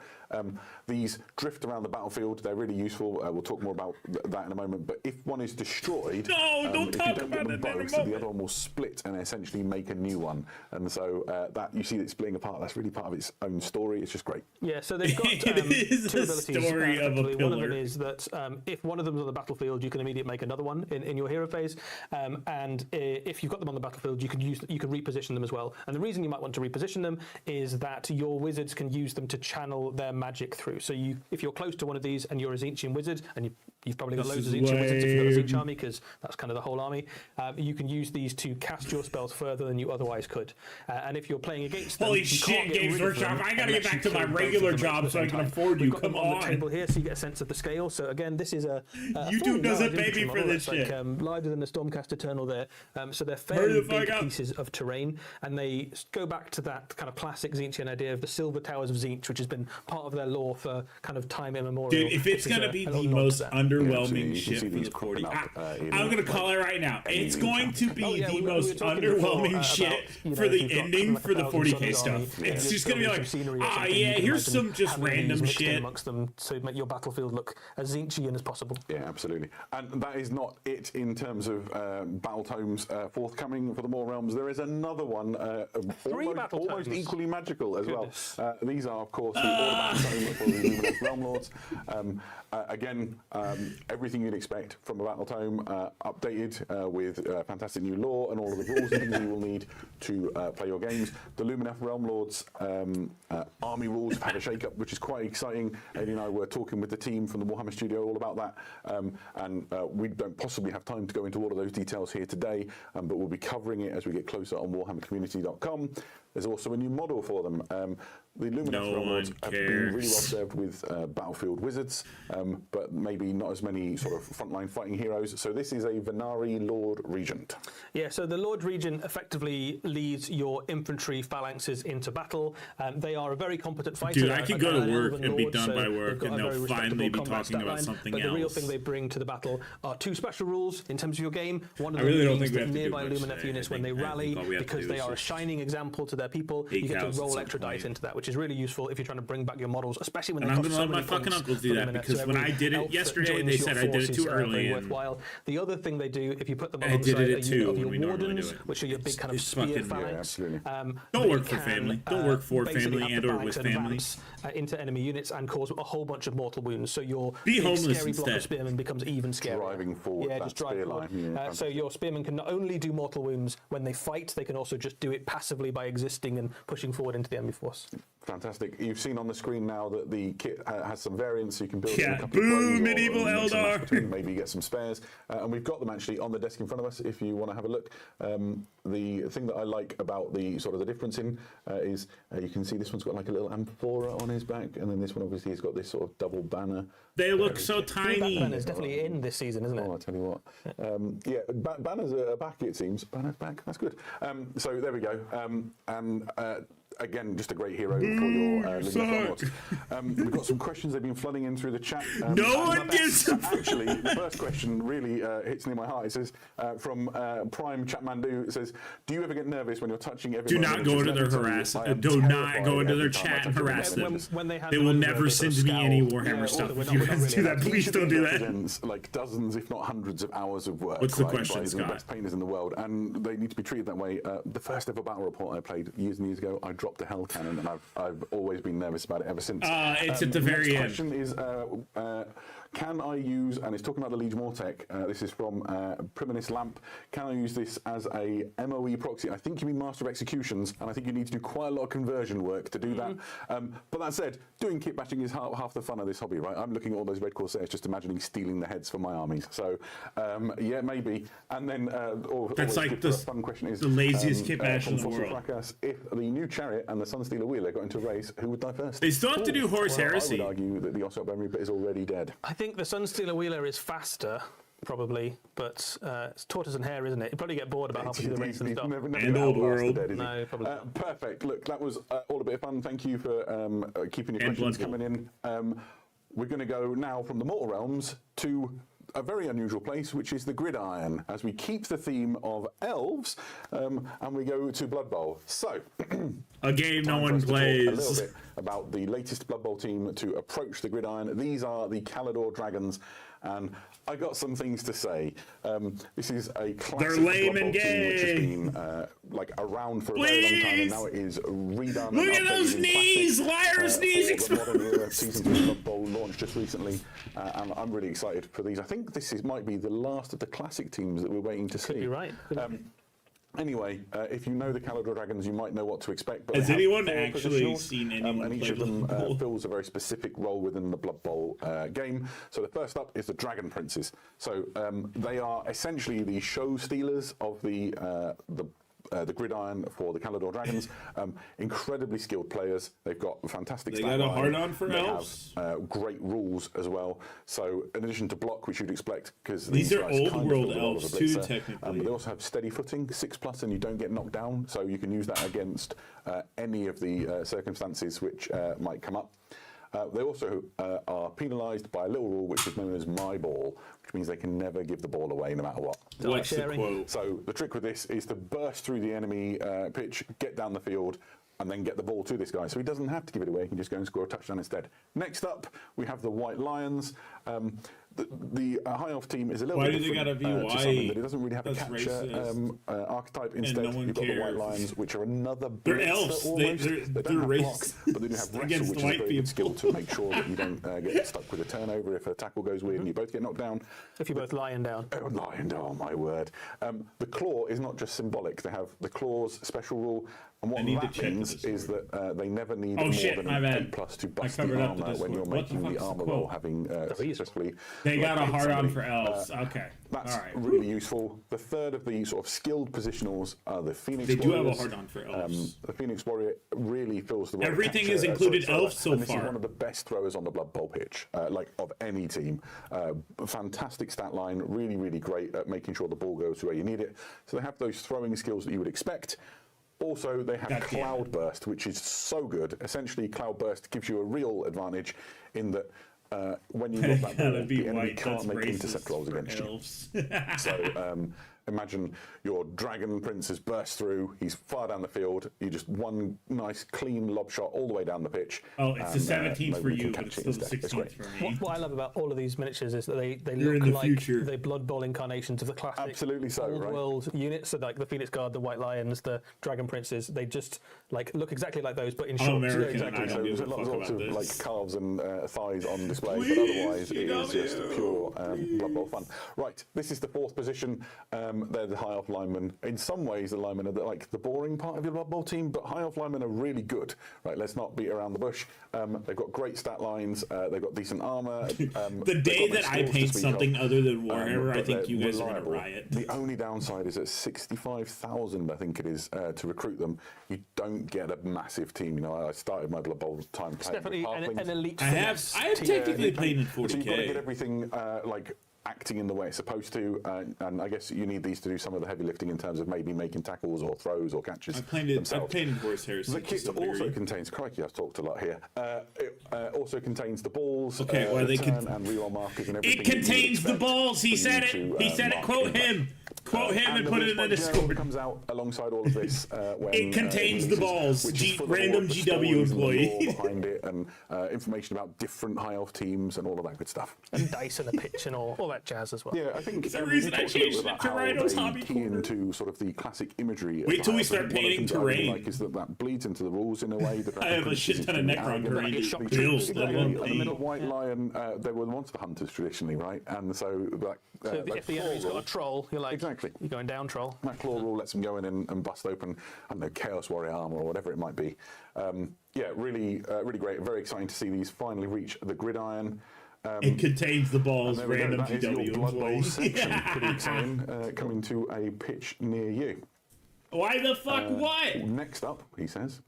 These drift around the battlefield. They're really useful. We'll talk more about that in a moment. But if one is destroyed, No, don't if talk you don't about get it them in a both, the moment. other one will split and essentially make a new one. And so that you see it splitting apart. That's really part of its own story. It's just great. Yeah, so they've got It is two a abilities. story of a effectively. One of them pillar. is that if one of them is on the battlefield, you can immediately make another one in your hero phase. If you've got them on the battlefield, you can reposition them as well. And the reason you might want to reposition them is that your wizards can use them to channel their magic through. So if you're close to one of these and you're a Zinchian wizard, and you've probably got This loads of is Zinchian wizards if you've got a Zinch lame. army, because that's kind of the whole army, you can use these to cast your spells further than you otherwise could. And if you're playing against them, Holy you shit, can't get Games rid of Workshop, them I gotta get unless back you to my kill both of regular them at job the so I same can time. afford you. We've got Come them on the on. table here so you get a sense of the scale. So again, this is a YouTube fairly doesn't large pay me infantry for model. this It's shit. like larger than the Stormcast Eternal there. So they're Hurry fairly the fuck big up. pieces of terrain, and they go back to that kind of classic Zinchian idea of the Silver Towers of Zinch, which has been part of their lore for kind of time immemorial. Dude, if it's This is gonna a be little the nod to most that. underwhelming you can shit see for these the 40. cropping up, in, I'm gonna like, call it right now. It's going to be Oh, yeah, the we were most talking before, underwhelming about, shit you know, for if the you've got ending like for the 1,000 40K Suns stuff. army, It's and just you're gonna be building like, some scenery or ah, something, yeah, you can here's imagine some just having these random mixed in shit. amongst them to make your battlefield look as Zinchian as possible. Yeah, absolutely. And that is not it in terms of battle tomes forthcoming for the More Realms. There is another one battle almost tomes. equally magical as Goodness. well. These are, of course, the Order Battle Tome for the Luminous Realm Lords. Again, everything you'd expect from a battle tome, updated with fantastic new lore and all of the rules and things that you will need to play your games. The Lumineth Realm Lords army rules have had a shake-up, which is quite exciting. Eddie and I were talking with the team from the Warhammer studio all about that, and we don't possibly have time to go into all of those details here today, but we'll be covering it as we get closer on warhammercommunity.com. There's also a new model for them. The Lumineth No Realm Lords one have been really well cares. served with battlefield wizards, but maybe not as many sort of frontline fighting heroes. So this is a Venari Lord Regent. Yeah, so the Lord Regent effectively leads your infantry phalanxes into battle. They are a very competent fighter. Dude, I could go to an work elven and be lord, done so by they've work, got and a they'll very finally respectable be combat talking about stat line. something But the real else. thing they bring to the battle are two special rules in terms of your game. One of I them really don't means think we that have to do nearby much Lumineth today. units, I when they think rally, all we have to because do they is are a just shining example to their people, big you get to house at roll some extra dice point into that, which which is really useful if you're trying to bring back your models, especially when And they I'm cost gonna so let my many fucking points uncles do for that, minute. because So when every I did it elf that yesterday, joins they your said I did it forces too are early, very and- worthwhile. The other thing they do, if you put them I did alongside it a at unit 2 of your when we normally do wardens, it. which are your big kind of It's spear fucking- phalanx, Yeah, absolutely. Don't they work for can, family. Don't work for basically family have and the or banks with family. advance, into enemy units and cause a whole bunch of mortal wounds. So your Be big, homeless scary block instead. of spearmen becomes even scarier. Driving forward Yeah, that just drive spear forward. line, yeah, So your spearmen can not only do mortal wounds when they fight, they can also just do it passively by existing and pushing forward into the enemy force. Fantastic. You've seen on the screen now that the kit has some variants, so you can build it in Yeah, a couple boo, of ways. medieval mix and match Eldar. between, maybe get some spares. And we've got them actually on the desk in front of us if you want to have a look. The thing that I like about the sort of the difference in is you can see this one's got like a little amphora on his back, and then this one obviously has got this sort of double banner. They look so That tiny. banner is definitely in this season, isn't it? Oh, I'll tell you what. Yeah, banners are back, it seems. Banners back, that's good. So there we go. Again, just a great hero for your suck. We've got some questions they've been flooding in through the chat. No one gives a Actually, the first question really hits near my heart. It says from Prime Chatmandu. It says, "Do you ever get nervous when you're touching everyone?" Do not go into their harass. Do not go into their chat and harass them. When they hand They them will over, never they send sort me of any scowl. Warhammer Yeah, stuff. we're If not- you we're not guys really do that, allowed to. please don't do that. Represents like dozens, if not hundreds, of hours of work. What's the right, question, by the Scott? best painters in the world, and they need to be treated that way. The first ever battle report I played years and years ago, I dropped a hell cannon, and I've always been nervous about it ever since. It's at the very next end. question is, can I use, and it's talking about the Liege Mortec, this is from Priminus Lamp, can I use this as a MOE proxy? I think you mean Master of Executions, and I think you need to do quite a lot of conversion work to do that. But that said, doing kit bashing is half the fun of this hobby, right? I'm looking at all those Red Corsairs, just imagining stealing the heads for my armies. So, yeah, maybe. And then, That's like a fun question is, the laziest kit bash from in the Fossil world. Fracas, if the new Chariot and the Sunstealer Wheeler got into a race, who would die first? They still have to do Horse Well, Heresy. I would argue that the Ossot Bemry is already dead. I think the Sunstealer Wheeler is faster, probably, but it's tortoise and hare, isn't it? You'd probably get bored about halfway through the race and He's stuff. never And been old outlasted world. dead, is he? No, probably not. Perfect. Look, that was all a bit of fun. Thank you for keeping your And questions Blood Bowl. coming in. We're going to go now from the Mortal Realms to a very unusual place, which is the Gridiron, as we keep the theme of elves, and we go to Blood Bowl. So, A game no time for one us to talk a plays. little bit about the latest Blood Bowl team to approach the Gridiron. These are the Calidor Dragons, and I got some things to say. This is a classic They're lame Blood Bowl and team which has gay. been like around for a very long time, and Please. now it is redone. Look and at those updated in knees! classic, Liar's knees for the modern era. exposed! Season 3 Blood Bowl launched just recently, and I'm really excited for these. I think this might be the last of the classic teams that we're waiting to see. Could be right. Anyway, if you know the Calidor Dragons, you might know what to expect. But Has they have anyone 4 actually positionals, seen anyone and each play of them Blood Bowl? fills a very specific role within the Blood Bowl game. So the first up is the Dragon Princes. So they are essentially the show stealers of the Gridiron for the Calidor Dragons. Incredibly skilled players. They've got fantastic They stat got a line. hard-on for They elves. have great rules as well. So in addition to block, which you'd expect, because These are guys old kind of world fill the role elves of a too, blitzer. technically. But they also have steady footing, 6+, and you don't get knocked down. So you can use that against any of the circumstances which might come up. They also are penalised by a little rule which is known as my ball, which means they can never give the ball away no matter what. What's the sharing. quote? So the trick with this is to burst through the enemy pitch, get down the field, and then get the ball to this guy. So he doesn't have to give it away, he can just go and score a touchdown instead. Next up, we have the White Lions. The High Elf team is a little Why bit do they different gotta be to some in white? that it doesn't really have That's a catcher racist. archetype. Instead, no one you've got the White cares. Lions, which are another They're blitzer elves. almost. They're don't have block, racist but they do have wrestle, against which is a white very people. good skill to make sure that you don't get stuck with a turnover if a tackle goes weird and you both get knocked down. If you're both lying down. Oh, lion, oh my word. The claw is not just symbolic. They have the claw's special rule, and what I need to that check means this is word. that they never need Oh, more shit, than my an bad. 8+ to bust covered the up the armor when you're Discord. What the making the fuck's the armor quote? roll, having successfully. They got a selected hard on somebody. for elves. Okay. That's All right. really useful. The third of the sort of skilled positionals are the Phoenix They do have a Warriors. hard on for elves. The Phoenix Warrior really fills the role of Everything catcher, is included thrower, elves so and this far. is one of the best throwers on the Blood Bowl pitch, like of any team. Fantastic stat line, really, really great at making sure the ball goes to where you need it. So they have those throwing skills that you would expect. Also, they have That's it. Cloudburst, which is so good. Essentially, Cloudburst gives you a real advantage in that when you got that ball, Gotta be the enemy white. can't That's make racist intercept rolls for against you. elves. So imagine your dragon prince has burst through, he's far down the field, you just one nice clean lob shot all the way down the pitch. Oh, it's the 17th for nobody you, can but it's catch still it the instead. 16th for me. What I love about all of these miniatures is that they You're look in the like future. the Blood Bowl incarnations of the classic Absolutely so, old right? world units. So like the Phoenix Guard, the White Lions, the Dragon Princes, they just like look exactly like those, but in short. American, Exactly. I So don't give there's a fuck lots about of this. like calves and thighs on display, but Please, otherwise it is just GW. pure Blood Bowl fun. Right, this is the 4th position. They're the High Elf linemen. In some ways, the linemen are like the boring part of your Blood Bowl team, but High Elf linemen are really good. Right, let's not beat around the bush. They've got great stat lines. They've got decent armor. The day that I paint something other than Warhammer, I but think they're you guys are reliable. going to riot. The only downside is at 65,000, I think it is, to recruit them. You don't get a massive team. You know, I started my Blood Bowl time It's playing definitely with an elite. I have technically yeah, played in so you've got to get 40k. everything like acting in the way it's supposed to, and I guess you need these to do some of the heavy lifting in terms of maybe making tackles or throws or catches. I've played in Horse Heresy. The kit also contains, crikey, I've talked a lot here. It also contains the balls, Okay, well, they turn and reroll markers and everything. It that you would contains the expect balls. He for said you it. to, He said it. mark Quote impact. him. Quote him and put it in the Response journal Discord. comes out alongside all of this. When, It contains the releases, balls. which is full of Random all of the GW stories and the employee. lore behind it, and information about different high elf teams and all of that good stuff. and dice and a pitch and all that jazz as well. Yeah, I think the reason I we talked a little changed bit it about to how Rhino's they hobby key corner. into sort of the classic imagery. Wait till we of the start High Elf. One of the painting things I really terrain. like is that bleeds into the rules in a way. That I have a shit ton of Necron terrain Get to shocked build. to Level the up middle. The White Lion, they were the monster hunters traditionally, right? And so that, So if the enemy's got a troll, you're like, Exactly. you're going down troll. that claw rule lets them go in and bust open, I don't know, Chaos Warrior armor or whatever it might be. Yeah, really great. Very exciting to see these finally reach the gridiron. It contains the balls. There we go. Random That is your GW Blood Bowl employee. section. Pretty exciting. Coming to a pitch near you. Why the fuck? What? Next up, he says,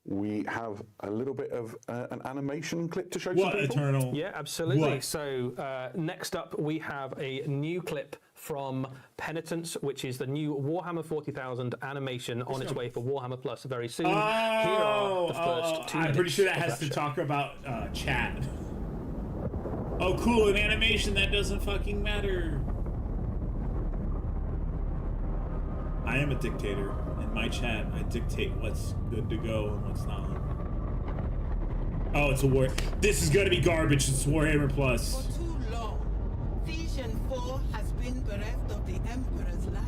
we have a little bit of an animation clip to show What some people. Eternal? Yeah, absolutely. What? So next up, we have a new clip from Penitence, which is the new Warhammer 40,000 animation on its way for Warhammer Plus very soon. Here are the first 2 I'm minutes pretty sure that of has to show. talk about chat. Oh, cool, an animation that doesn't fucking matter. I am a dictator. In my chat, I dictate what's good to go and what's not. Oh, it's a war. This is gonna be garbage. It's Warhammer Plus. For too long, Vision 4 has been bereft of the Emperor's light.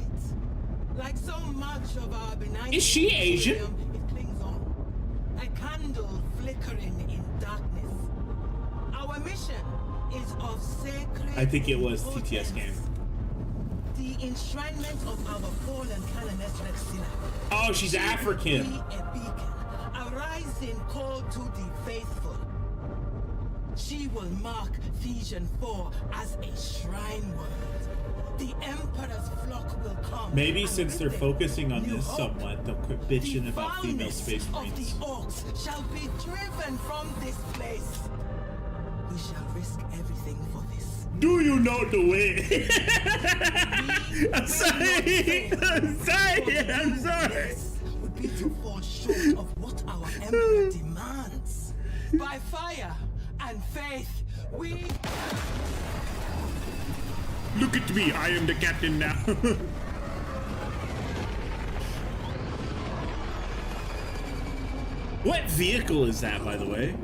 Like so much of our benign Is she Asian? imperium, it clings on, a candle flickering in darkness. Our mission is of sacred I think it was importance. TTS game. The enshrinement of our fallen Canoness Rexina. Oh, she's African. Be a beacon, a rising call to the faithful. She will mark Vision 4 as a shrine world. The Emperor's flock will come. Maybe and since with they're them, focusing on new this hope. somewhat, they'll quit bitching The about female foulness space of marines. the orcs shall be driven from this place. We shall risk everything for this. Do you know the way? We I'm will sorry. not fail. I'm sorry. For I'm to sorry. do this would be to fall short of what our Emperor demands. By fire and faith, we... Look at me. I am the captain now. What vehicle is that, by the way?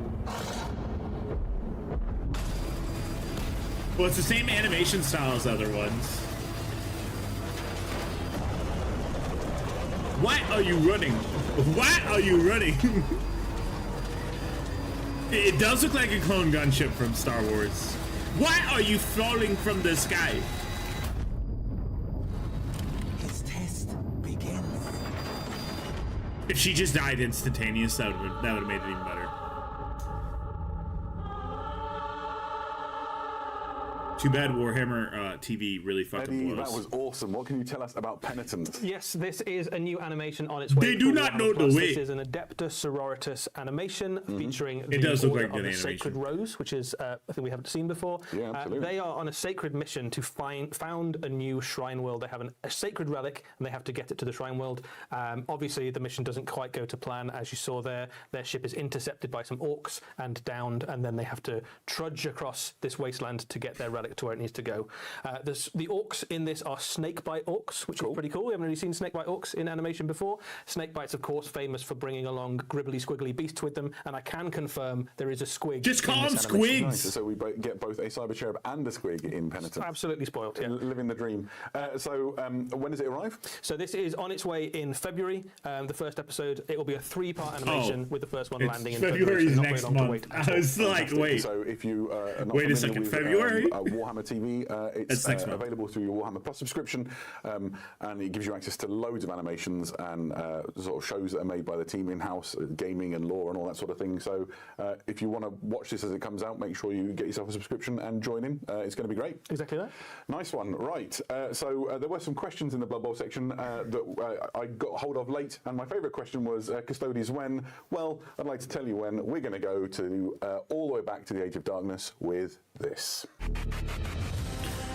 Well, it's the same animation style as other ones. Why are you running? Why are you running? It does look like a clone gunship from Star Wars. Why are you falling from the sky? His test begins. If she just died instantaneous, that would have made it even better. Too bad Warhammer TV really fucking Eddie, blows. that was awesome. What can you tell us about Penitence? Yes, this is a new animation on its way. They do for not Warhammer know the Plus. way. This is an Adeptus Sororitas animation featuring the does look Order like of good the Sacred animation. Rose, which is a thing we haven't seen before. Yeah, absolutely. They are on a sacred mission to found a new shrine world. They have a sacred relic, and they have to get it to the shrine world. Obviously, the mission doesn't quite go to plan, as you saw there. Their ship is intercepted by some orcs and downed, and then they have to trudge across this wasteland to get their relic it to where it needs to go. The orcs in this are snakebite orcs, which is pretty cool. We haven't really seen snakebite orcs in animation before. Snakebites, of course, famous for bringing along gribbly squiggly beasts with them, and I can confirm there is a squig. Just call them animation. squigs. Nice. So we get both a cyber cherub and a squig in Penitent. Absolutely spoiled. Yeah. Living the dream. So when does it arrive? So this is on its way in February. The first episode, it will be a 3-part animation with the first one landing in February. February's So next month. I was like, wait. So if you are not Wait a familiar second, with, February? Warhammer TV, it's next month. available through your Warhammer Plus subscription, and it gives you access to loads of animations and sort of shows that are made by the team in-house, gaming and lore and all that sort of thing. So if you want to watch this as it comes out, make sure you get yourself a subscription and join in. It's going to be great. Exactly that. Nice one. Right. So there were some questions in the Blood Bowl section that I got hold of late, and my favourite question was, Custodians when? Well, I'd like to tell you when. We're going to go to all the way back to the Age of Darkness with this.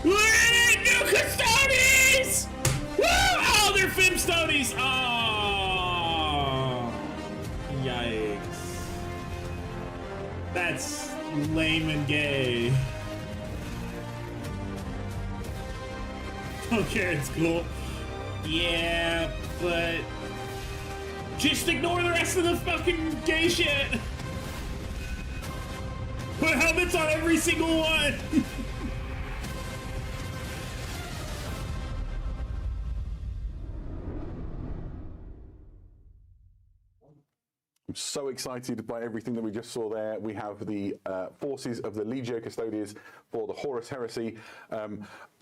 New Custodians! Woo! Oh, they're Fimstodies! Oh, yikes. That's lame and gay. Okay, it's cool. Yeah, but just ignore the rest of the fucking gay shit. Put helmets on every single one. I'm so excited by everything that we just saw there. We have the forces of the Legio Custodes for the Horus Heresy.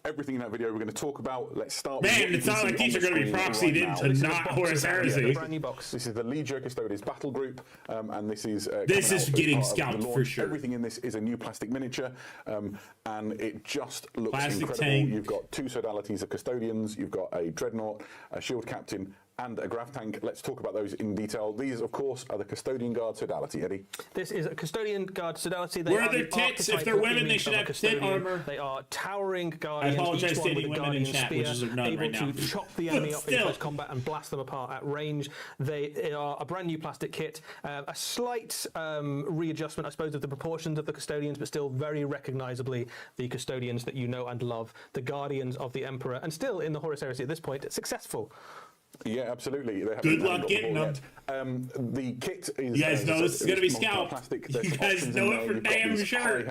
Everything in that video we're going to talk about. Let's start with Man, it's not like these are going to be proxied into not Horus Heresy. Brand new box. This is the Legio Custodes battle group, and this is getting scalped for sure. Everything in this is a new plastic miniature, and it just looks Plastic incredible. tank. You've got 2 sodalities of custodians. You've got a dreadnought, a shield captain, and a grav tank. Let's talk about those in detail. These, of course, are the Custodian Guard sodality, Eddie. This is a Custodian Guard sodality. Where are their tits? If they're women, they should have tit armor. They are towering guardians. I apologize each to one any with a women in guardian chat, spear, which is none able right now. to chop the enemy up in Still. close combat and blast them apart at range. They are a brand new plastic kit. A slight readjustment, I suppose, of the proportions of the Custodians, but still very recognisably the Custodians that you know and love, the Guardians of the Emperor, and still in the Horus Heresy at this point, successful. Yeah, absolutely. Good luck getting them. The kit is. You guys know this is going to be scalped. Plastic. You guys know it for damn sure.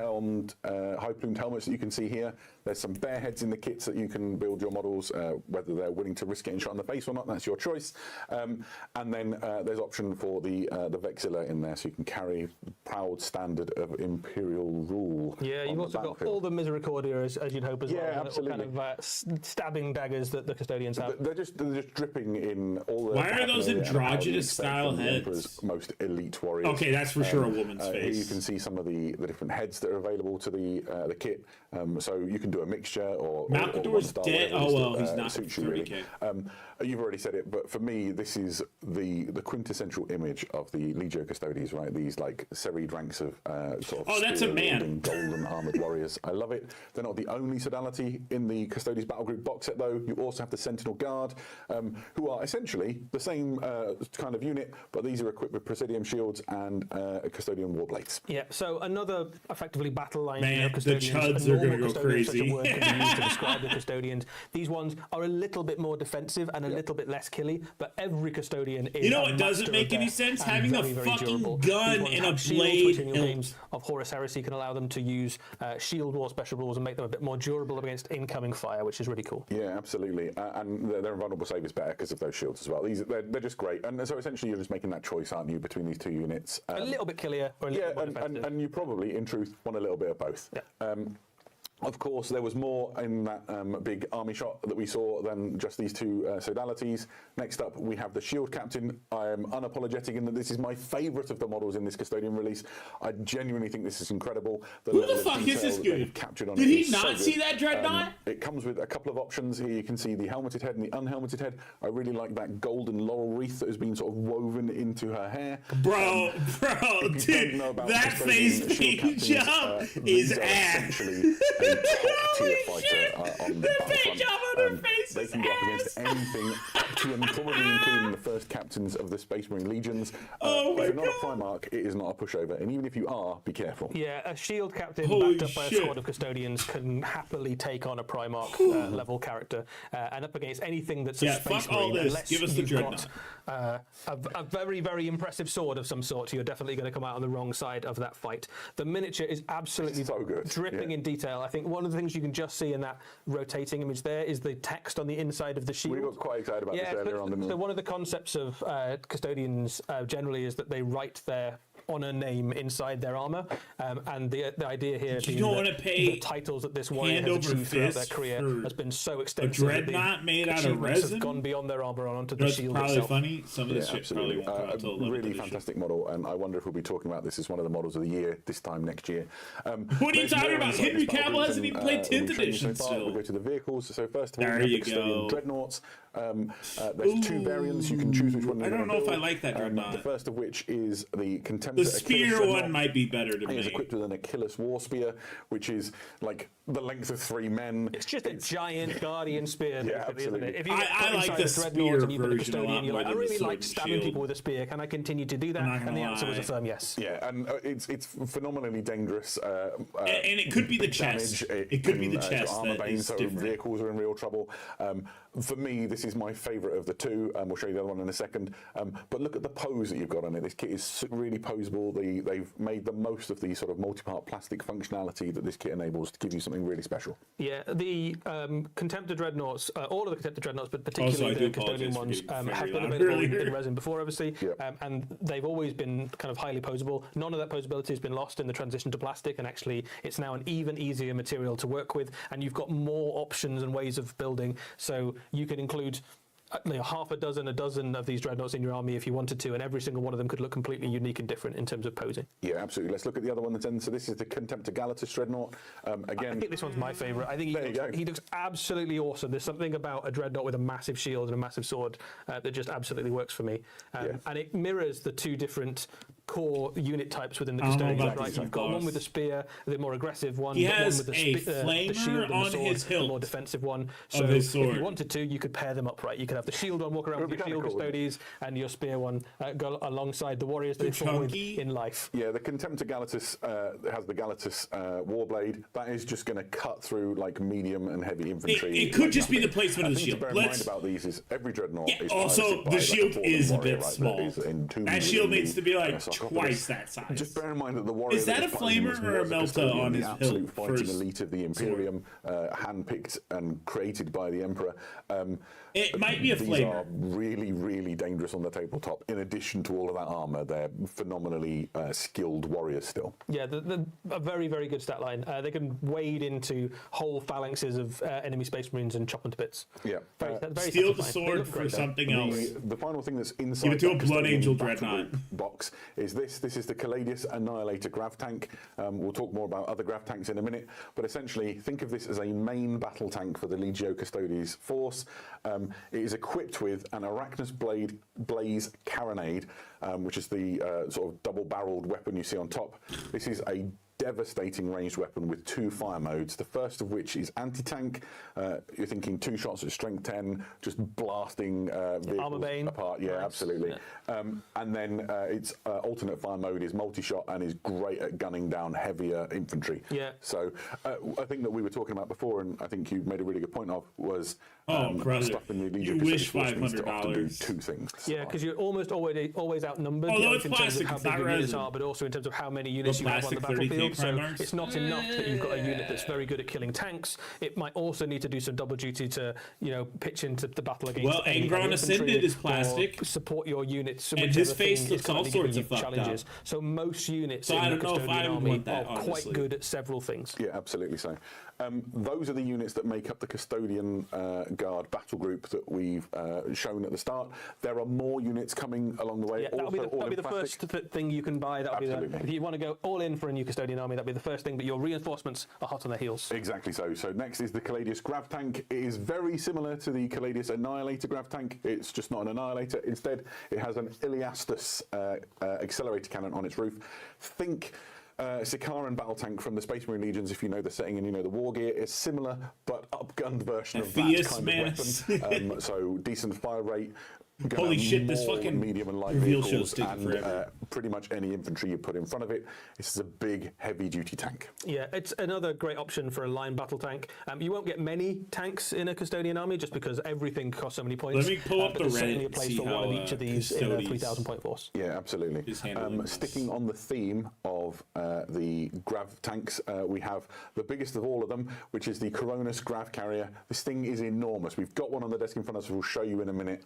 High-plumed helmets that you can see here. There's some bear heads in the kits that you can build your models, whether they're willing to risk getting shot in the face or not. That's your choice. And then there's option for the Vexilla in there, so you can carry proud standard of Imperial rule. Yeah, you've also got all the Misericordia as you'd hope as well. Yeah, The little absolutely. kind of stabbing daggers that the Custodians have. They're just dripping in all the. Why are those androgynous style heads? Emperor's most elite warriors. Okay, that's for sure a woman's Here face. you can see some of the different heads that are available to the kit. So you can do a mixture or. Malcador's dead. Oh well, he's not suits you, 30K. really. You've already said it, but for me, this is the quintessential image of the Legio Custodes, right? These like serried ranks of sort of. Oh, that's a man. spear-wielding, golden armored warriors. I love it. They're not the only sodality in the Custodes Battle Group box set, though. You also have the Sentinel Guard, who are essentially the same kind of unit, but these are equipped with Presidium shields and Custodian warblades. Yeah, so another effectively battle line. Man, the Custodians. chuds A are normal gonna go Custodian is such crazy. a word can be used to describe the Custodians. These ones are a little bit more defensive and a little bit less killy, but every Custodian is. You know a what doesn't master make of any death sense? and Having a very, very fucking durable. gun These ones and a have shields, blade which in your hilt. games of Horus Heresy can allow them to use shield wall special rules and make them a bit more durable against incoming fire, which is really cool. Yeah, absolutely. And their invulnerable save is better because of those shields as well. They're just great. And so essentially you're just making that choice, aren't you, between these 2 units? A little bit killier or a little bit more defensive. and you probably, in truth, want a little bit of both. Yeah. Of course, there was more in that big army shot that we saw than just these 2 sodalities. Next up, we have the Shield Captain. I am unapologetic in that this is my favourite of the models in this Custodian release. I genuinely think this is incredible. Who the fuck is this dude? Captured on Did it he is so not see good. that dreadnought? It comes with a couple of options. Here you can see the helmeted head and the unhelmeted head. I really like that golden laurel wreath that has been sort of woven into her hair. Bro, If you don't dude, know about that Custodian face Shield paint Captains, job these is are ass. essentially a top-tier Holy fighter shit! on the The paint battlefront. job on her face They is can go up ass. against anything, up to and probably including the first captain captains of the Space Marine Legions. Oh my if you're not God. a Primarch, it is not a pushover, and even if you are, be careful. Yeah, a shield captain Holy backed up by a shit. squad of custodians can happily take on a Primarch level character, and up against anything that's Yeah, a Space fuck all Marine. this. Unless Give us the you've Dreadnought. got a very, very impressive sword of some sort, you're definitely going to come out on the wrong side of that fight. The miniature is absolutely So good, dripping yeah. in detail. I think one of the things you can just see in that rotating image there is the text on the inside of the shield. We got quite excited about this earlier on, didn't we? So one of the concepts of custodians generally is that they write their honor name inside their armor, and the idea here You being don't that wanna pay the titles that this warrior hand has over achieved throughout their fist career for has been so a extensive. that the dreadnought made out of achievements resin? have gone beyond their armor and onto the That's shield probably itself. funny. Some of this shit probably absolutely. won't come out till 11th Really edition. fantastic model, and I wonder if we'll be talking about this as one of the models of the year this time next year. What are you talking about? Henry Cavill hasn't even played 10th edition still. We'll go to the vehicles. So first of all, There we have you the Custodian go. Dreadnoughts. There's two variants. You can choose which one you're I don't gonna know if I build. like that Dreadnought. The first of which is the Contemptor The Achilles spear Dreadnought. one might be better to It is me. equipped with an Achilles War Spear, which is like the length of 3 men. It's just a giant guardian spear, Yeah, basically, isn't it? absolutely. If you I put like inside the the spear dreadnought and you put a version a lot custodian, you're more like, I than the really sword like and stabbing shield. people with a spear. Can I continue to do that? not And gonna the answer was a lie. firm yes. Yeah, and it's phenomenally dangerous. And it could be the chest. damage. It could be the it's chest armor that bane, is so different. vehicles are in real trouble. For me, this is my favourite of the two. We'll show you the other one in a second. But look at the pose that you've got on it. This kit is really poseable. They've made the most of the sort of multi-part plastic functionality that this kit enables to give you something really special. Yeah, the Contemptor Dreadnoughts, all of the Contemptor Dreadnoughts, but Also, particularly I do the custodian apologize ones, for getting have very been loud available earlier. in resin before, obviously, Yep. and they've always been kind of highly poseable. None of that posability has been lost in the transition to plastic, and actually it's now an even easier material to work with, and you've got more options and ways of building, so you can include half a dozen of these dreadnoughts in your army if you wanted to, and every single one of them could look completely unique and different in terms of posing. Yeah, absolutely. Let's look at the other one that's in. So this is the Contemptor Galatus Dreadnought. I Again, think this one's my favourite. I think There you go. he looks absolutely awesome. There's something about a dreadnought with a massive shield and a massive sword that just absolutely works for me. Yeah. And it mirrors the two different core unit types within the I don't know custodians. about Right? this So you've got one boss. with the spear, the more aggressive one. He you've got one has with the, a the flamer shield and on the sword, his the hilt more defensive one. of So his if sword. you wanted to, you could pair them up, right? You could have the shield one walk around with It would your be shield kinda cool, wouldn't custodies and your spear one go alongside the warriors that you fought with chunky. in life. yeah, the Contemptor Galatus has the Galatus Warblade. That is just going to cut through like medium and heavy infantry. It could like just be nothing. the placement of the thing shield. To bear in Let's- mind about these is every dreadnought Yeah, is also, piloted by, the like, shield fallen is a warrior, bit right, that small. is entombed That shield in needs to be like sarcophagus. twice that size. Just bear in mind that the warrior Is that is a piloting flamer this or a was melta custodian, on the his absolute hilt fighting first elite of the Imperium, handpicked and created by the Emperor. It might be a These flamer. are really, really dangerous on the tabletop. In addition to all of that armor, they're phenomenally skilled warriors still. Yeah, a very, very good stat line. They can wade into whole phalanxes of enemy space marines and chop them to bits. Yeah. Very Steal the satisfying. They sword look for great, though. something else. The final thing that's inside Give it to that a Blood Custodian Angel battle Dreadnought. group box is this. This is the Caladius Annihilator Grav Tank. We'll talk more about other Grav Tanks in a minute, but essentially think of this as a main battle tank for the Legio Custodes force. It is equipped with an Arachnus Blaze Carronade, which is the sort of double-barreled weapon you see on top. This is a devastating ranged weapon with 2 fire modes, the first of which is anti-tank. You're thinking 2 shots at strength 10, just blasting vehicles bane. apart. Yeah, Nice. absolutely. And then its alternate fire mode is multi-shot and is great at gunning down heavier infantry. Yeah. So I think that we were talking about before, and I think you made a really good point of, was brother, stuff in the you Legion wish Custodes force needs to often do $500. 2 things. Yeah, because you're almost always outnumbered. Although both it's in terms plastic, of how it's big not your units resin. are, but also in terms of how many units The you have on the plastic 30K battlefield. So Primarchs? it's not enough that you've got a unit that's very good at killing tanks. It might also need to do some double duty to, pitch into the battle against. Well, any Angron infantry Ascended is or plastic. Support your units. And whichever his face thing looks is currently all giving sorts you of fucked up. challenges. So most units So in I the don't know if custodian I would army want that, are honestly. quite good at several things. Yeah, absolutely so. Those are the units that make up the Custodian Guard battle group that we've shown at the start. There are more units coming along the way. Yeah, that'll be also the, all that'll be in the plastic. first thing you can buy. That'll be Absolutely. if you want to go all in for a new custodian army, that'll be the first thing. But your reinforcements are hot on their heels. Exactly so. So next is the Caladius Grav Tank. It is very similar to the Caladius Annihilator Grav Tank. It's just not an Annihilator. Instead, it has an Iliastus accelerator cannon on its roof. Think Sikaran battle tank from the Space Marine Legions, if you know the setting and you know the war gear, is similar but upgunned version of that Phaeus kind Manus. of weapon. So decent fire rate, Holy shit, this more fucking medium and light reveal vehicles show's taking and forever. pretty much any infantry you put in front of it. This is a big, heavy-duty tank. Yeah, it's another great option for a line battle tank. You won't get many tanks in a Custodian army just because everything costs so many points. Let me pull up but the there's certainly a Reddit, place see for one how, of each of these in a Custodes 3,000 point force. Yeah, absolutely. is handling this. Sticking on the theme of the grav tanks, we have the biggest of all of them, which is the Coronis grav carrier. This thing is enormous. We've got one on the desk in front of us. We'll show you in a minute.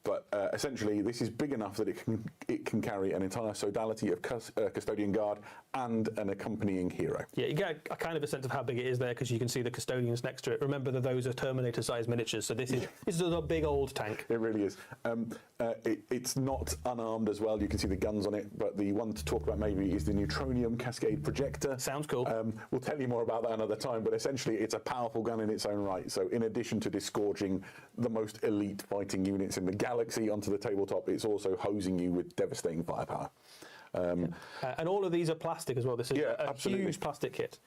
But essentially, this is big enough that it can carry an entire sodality of Custodian Guard and an accompanying hero. Yeah, you get a kind of a sense of how big it is there because you can see the Custodians next to it. Remember that those are Terminator-sized miniatures, so this is a big old tank. It really is. It's not unarmed as well. You can see the guns on it, but the one to talk about maybe is the Neutronium Cascade Projector. Sounds cool. We'll tell you more about that another time, but essentially it's a powerful gun in its own right. So in addition to disgorging the most elite fighting units in the galaxy onto the tabletop, it's also hosing you with devastating firepower. And all of these are plastic as well. This is a absolutely. huge plastic kit.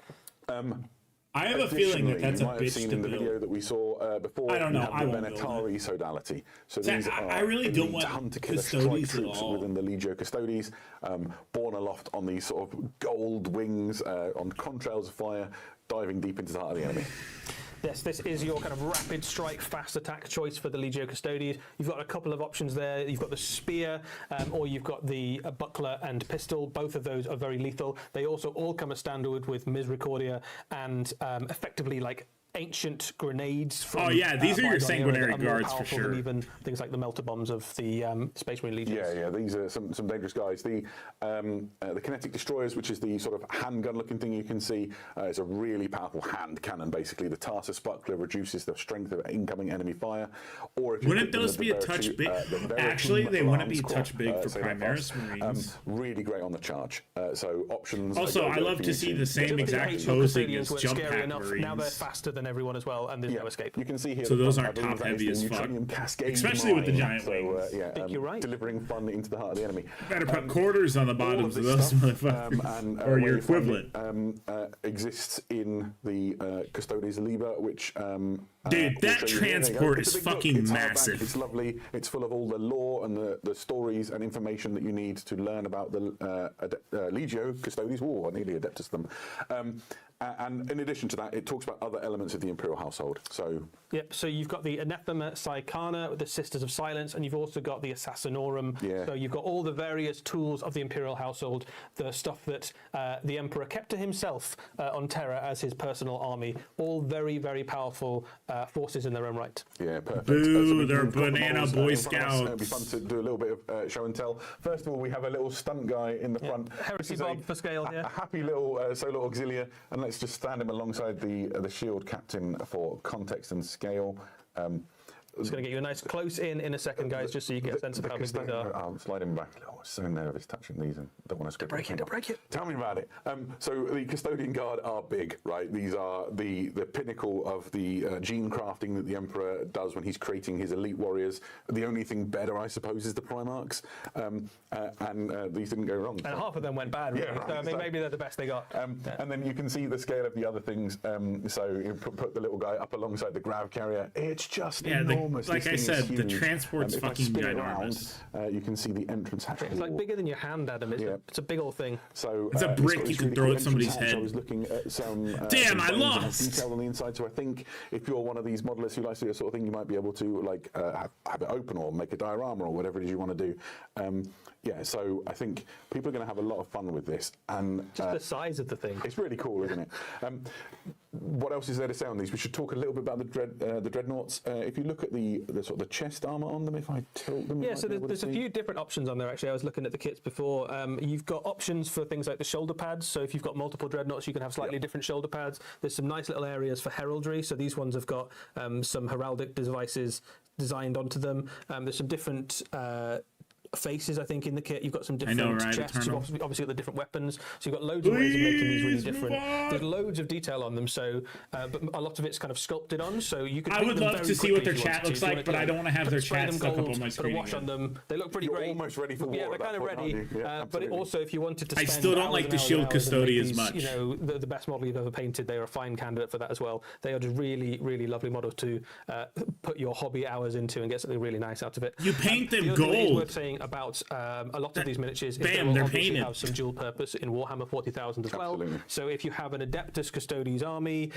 I have a feeling that that's you a might have bitch seen to in the build. video that we saw before. I don't know, you have I the won't build Benatari sodality. So See, these I are really don't elite want hunter-killer Custodes strike at troops all. within the Legio Custodes, borne aloft on these sort of gold wings, on contrails of fire, diving deep into the heart of the enemy. Yes, this is your kind of rapid strike, fast attack choice for the Legio Custodes. You've got a couple of options there. You've got the spear, or you've got the buckler and pistol. Both of those are very lethal. They also all come as standard with Misericordia and effectively like ancient grenades. From, these are your Bygone era sanguinary that are more guards for powerful than sure. even things like the melter bombs of the Space Marine Legions. Yeah, these are some dangerous guys. The kinetic destroyers, which is the sort of handgun-looking thing you can see, is a really powerful hand cannon. Basically, the Tarsus buckler reduces the strength of incoming enemy fire. Or if you Wouldn't put them those with be the a touch Veritu- big? the Veritum Actually, they wouldn't be a Lance touch big Corps, for say that Primaris fast. Marines. Really great on the charge. So options. Also, are I go love for to you see to- the same The exact Ancient posing Custodians as weren't jump scary pack enough. Marines. Now they're faster than everyone as well, and there's no escape. You can see here. So those I aren't believe top that is heavy the as fuck. Neutronium Cascade Especially with the mine. giant So, wings. yeah, Think you're right. delivering fun into the heart of the enemy. Better put quarters on the all bottoms of this those stuff, motherfuckers, or where your you find equivalent. it, exists in the Custodes Liber, which Dude, we'll that show you here. There you go. transport It's a is big book. fucking It's hardback. massive. It's lovely. It's full of all the lore and the stories and information that you need to learn about the Legio Custodes. Oh, I nearly adeptus them. And in addition to that, it talks about other elements of the Imperial household. So Yep, so you've got the Anathema Psychana, the Sisters of Silence, and you've also got the Assassinorum. Yeah. So you've got all the various tools of the Imperial household, the stuff that the Emperor kept to himself on Terra as his personal army, all very, very powerful forces in their own right. yeah, perfect. Boo, we've they're got the banana models, Boy in front of us. It'll be fun Scouts. to do a little bit of show and tell. First of all, we have a little stunt guy in the front. Heresy This is Bob for scale, a yeah. happy little solo auxiliar, and let's just stand him alongside the shield captain for context and scale. Just going to get you a nice close in a second, guys, just so you get a sense of how big these are. I'll slide him back. Oh, I'm so nervous touching these and don't want to scrape Break it, don't break it. Tell me about it. So the Custodian Guard are big, right? These are the pinnacle of the gene crafting that the Emperor does when he's creating his elite warriors. The only thing better, I suppose, is the Primarchs. And these didn't go wrong. And half of them went bad, really. Yeah, right, So, I mean, so- maybe they're the best they got. And then you can see the scale of the other things. So you put the little guy up alongside the grav carrier. It's just enormous. Like This I thing is said, the huge. transport's If I fucking spin it around, ginormous. you can see the entrance hatch. It's like bigger than your hand, Adam. It's a big old thing. So It's a got brick this you can really throw cool at somebody's entrance hatch. head. I was looking at some. Damn, I some bones and lost! detail on the inside. So I think if you're one of these modelists who likes to do that sort of thing, you might be able to like have it open or make a diorama or whatever it is you want to do. So I think people are going to have a lot of fun with this, and Just the size of the thing. it's really cool, isn't it? What else is there to say on these? We should talk a little bit about the dreadnoughts. If you look at the sort of the chest armor on them, if I tilt them, you Yeah, might so be able to there's a see. few different options on there, actually. I was looking at the kits before. You've got options for things like the shoulder pads. So if you've got multiple dreadnoughts, you can have slightly different shoulder pads. There's some nice little areas for heraldry. So these ones have got some heraldic devices designed onto them. There's some different faces, I think, in the kit. You've got some different right, chests. Eternal. You've obviously got the different weapons. So you've got loads of ways of making these really Please move different. on. There's loads of detail on them. So, but a lot of it's kind of sculpted on. So you could. I paint would them love very to see what quickly their if you chat wanted looks to. like, but I don't want to have their spray chat them stuck up gold, on my put a screen wash on again. them. They look pretty You're great. almost ready for war. Yeah, they're at that kind of point, ready. aren't you? Yeah, But absolutely. also, if you wanted to I spend still don't hours like and the hours Shield and hours and Custody make as these, much. You know, the best model you've ever painted. They are a fine candidate for that as well. They are just really, really lovely models to put your hobby hours into and get something really nice out of it. You paint them the other thing that is gold. worth saying about a lot of these miniatures is Bam, they will they're obviously painted. have some dual purpose in Warhammer 40,000 as well. Absolutely. So if you have an Adeptus Custodes army,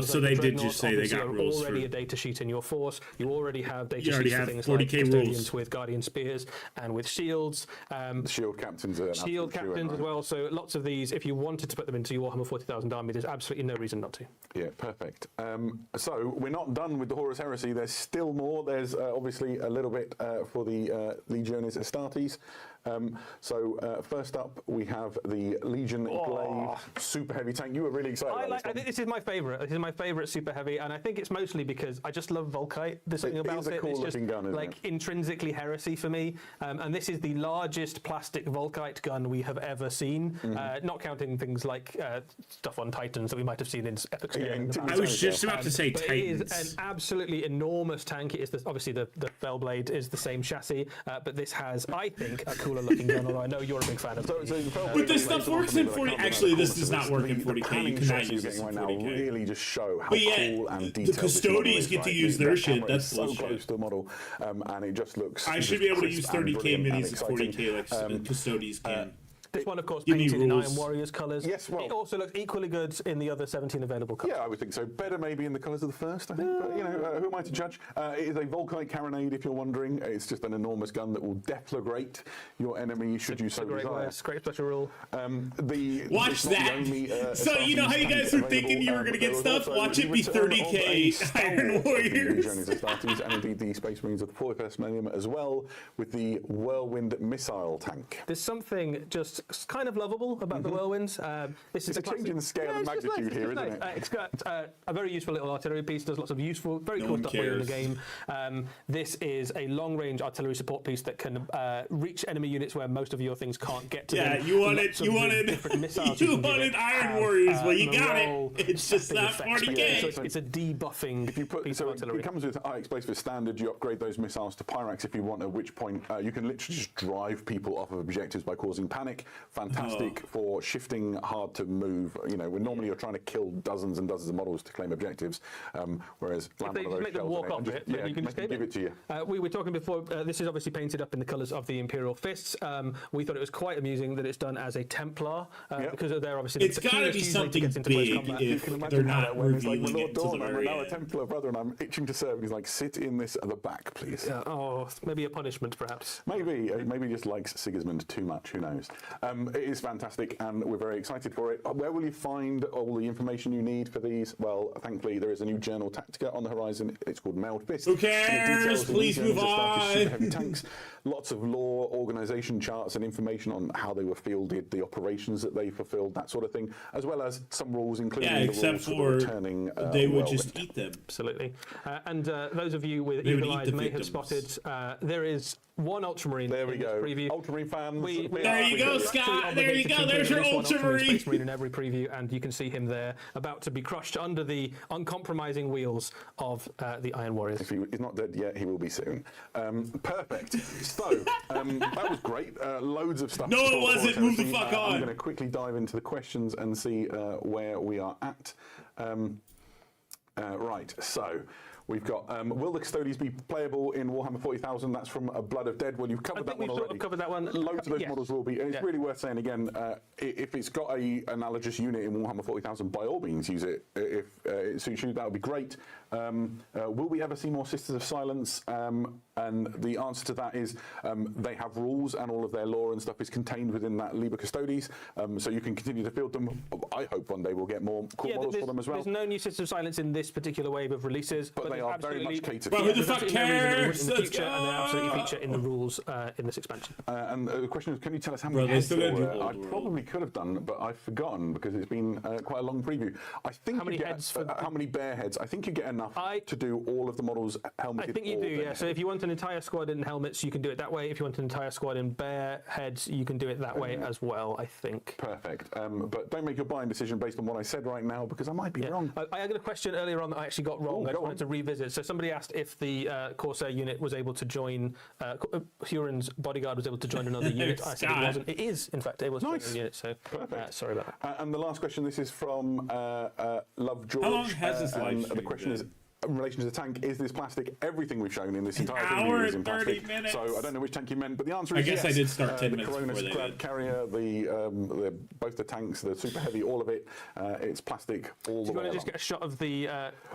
so they did just say they got rules already for- a data sheet in your force. You already have data You already sheets for have things 40K like custodians rules. with guardian spears and with shields. The shield captains are an Shield absolute shoe-in, captains as right? well. So lots of these, if you wanted to put them into your Warhammer 40,000 army, there's absolutely no reason not to. Yeah, perfect. So we're not done with the Horus Heresy. There's still more. There's obviously a little bit for the Legiones Astartes. First up, we have the Legion Glaive Super Heavy Tank. You were really excited about this I one. think this is my favourite. This is my favourite super heavy, and I think it's mostly because I just love Volkite. There's something It about is a it. cool It's just looking gun, isn't like intrinsically heresy for me. And this is the largest plastic Volkite gun we have ever seen, not counting things like stuff on Titans that we might have seen in Epic Scale. in the in past. I was just about to say But it is Titans. an absolutely enormous tank. It is obviously the Fellblade is the same chassis, but this has, I think, a cooler looking gun. Although I know you're a big fan of it. But this stuff works in 40. Actually, this does not work in 40K. You panning cannot shots use you're this in getting right now 40K. really just show how But yeah, cool and the detailed this custodians model is, get to right? use The their camera shit. is That's so bullshit. close to the model, and it just looks. I should just be able to crisp use and 30K brilliant and minis in exciting. 40K like Custodians can. This one, of course, Give me painted in rules. Iron Warriors colours. Yes, well- it also looks equally good in the other 17 available colours. Yeah, I would think so. Better maybe in the colours of the first, I think. But, you know, who am I to judge? It is a Volkite carronade, if you're wondering. It's just an enormous gun that will deflagrate your enemy should you so Great desire. words, great special rule. Watch it's not the that. only, So you know how you guys were thinking you were going to get stuff? Watch it be 30K Iron Warriors. Astartes, and indeed the Space Marines of the 41st Millennium as well, with the Whirlwind missile tank. There's something just kind of lovable about the Whirlwinds. This is It's a change in the scale and it's just magnitude nice, here, it's isn't just it? nice. It's got a very useful little artillery piece, does lots of useful, very cool one stuff for you in the cares. game. This is a long-range artillery support piece that can reach enemy units where most of your things can't get to Yeah, them. you wanted, Lots of you really wanted, different missiles you can give wanted it, Iron have, Warriors. Well, you got morale, it. It's just sapping not effects. 40K. It's a debuffing If you put, piece so of artillery. it comes with explosive standard. You upgrade those missiles to Pyrax if you want. At which point you can literally just drive people off of objectives by causing panic. Fantastic for shifting, hard to move. You know, when normally you're trying to kill dozens and dozens of models to claim objectives, whereas If they just make them walk off it, then you can escape give it to you. We were talking before, this is obviously painted up in the colours of the Imperial Fists. We thought it was quite amusing that it's done as a Templar, because they're obviously It's got to be something big if they're not revealing it to the I'm very now a end. Templar brother and I'm itching to serve. And he's like, sit in this at the back, please. Maybe a punishment, perhaps. Maybe he just likes Sigismund too much. Who knows? It is fantastic, and we're very excited for it. Where will you find all the information you need for these? Well, thankfully there is a new Journal Tactica on the horizon. It's called Mailed Fist. Who And it cares? details the Please Legion's move Astartes super on. heavy tanks. Lots of lore, organisation charts, and information on how they were fielded, the operations that they fulfilled, that sort of thing, as well as some rules, including Yeah, the except rules for for the returning. they would Whirlwind. just eat them. Absolutely. And those of you with They would eagle eat eyes the may have victims. spotted there is one Ultramarine There we in this go. preview. Ultramarine fans. There you go, Scott. There you go. There's your Ultramarine. Space Marine in every preview, and you can see him there, about to be crushed under the uncompromising wheels of the Iron Warriors. If he's not dead yet, he will be soon. Perfect. So, that was great. Loads of stuff. No, it for wasn't. us. Move the fuck I'm on. going to quickly dive into the questions and see where we are at. Right, so we've got, will the Custodians be playable in Warhammer 40,000? That's from Blood of Dead. Well, you've covered that we've one sort already. of covered that one. Loads of those Yes. models will be. And it's Yeah. really worth saying again, if it's got a analogous unit in Warhammer 40,000, by all means use it. If it suits you, that would be great. Will we ever see more Sisters of Silence? And the answer to that is they have rules, and all of their lore and stuff is contained within that Liber Custodes. So you can continue to field them. I hope one day we'll get more cool models for them as well. There's no new Sisters of Silence in this particular wave of releases, but they they are very much catered Bro, for. who the There's fuck absolutely no reason they cares? wouldn't in the Let's future, and they go! absolutely feature in the rules in this expansion. And the question is, can you tell us how Bro, many they heads still there gotta do were? Old I World. probably could have done, but I've forgotten because it's been quite a long preview. I think How many you get heads for how many bear heads? I think you get enough to do all of the models helmeted. I think you or do, yeah. bareheaded. So if you want an entire squad in helmets, you can do it that way. If you want an entire squad in bear heads, you can do it that way as well, I think. Perfect. But don't make your buying decision based on what I said right now because I might be wrong. I had a question earlier on that I actually got wrong. I just wanted to revisit. So somebody asked if the Corsair unit was able to join, Huron's bodyguard was able to join another unit. I said it wasn't. It is, in fact, able to join another unit. So Perfect. sorry about that. And the last question, this is from Love George. How long has this live and stream the question is, been? in relation to the tank, is this plastic? Everything we've shown in this entire hour preview is in and 30 plastic. minutes. So I don't know which tank you meant, but the answer I is guess yes. I did start 10 the minutes Coronis before they Crab did. carrier, both the tanks, the super heavy, all of it, it's plastic all the Do you way want to just along. get a shot of the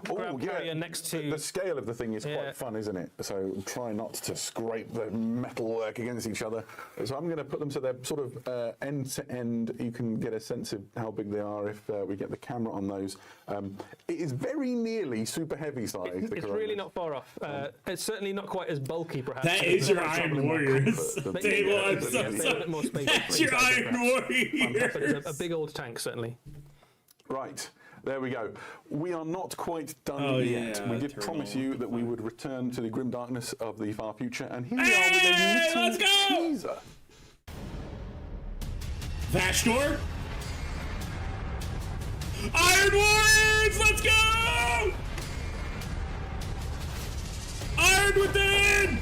grab carrier next to... The scale of the thing is quite fun, isn't it? So try not to scrape the metalwork against each other. So I'm going to put them so they're sort of end to end. You can get a sense of how big they are if we get the camera on those. It is very nearly super heavy size. It's really not far off. It's certainly not quite as bulky, perhaps. That is your Iron Warriors. Table, I'm so a sorry. bit more space. That's your Iron Warriors. But it's a big old tank, certainly. Right, there we go. We are not quite done Oh, yet. yeah, We did terminal. promise you that we would return to the grim darkness of the far future, and here we are with Hey, a let's little go! teaser. Vashdor. Iron Warriors, let's go! Iron Within!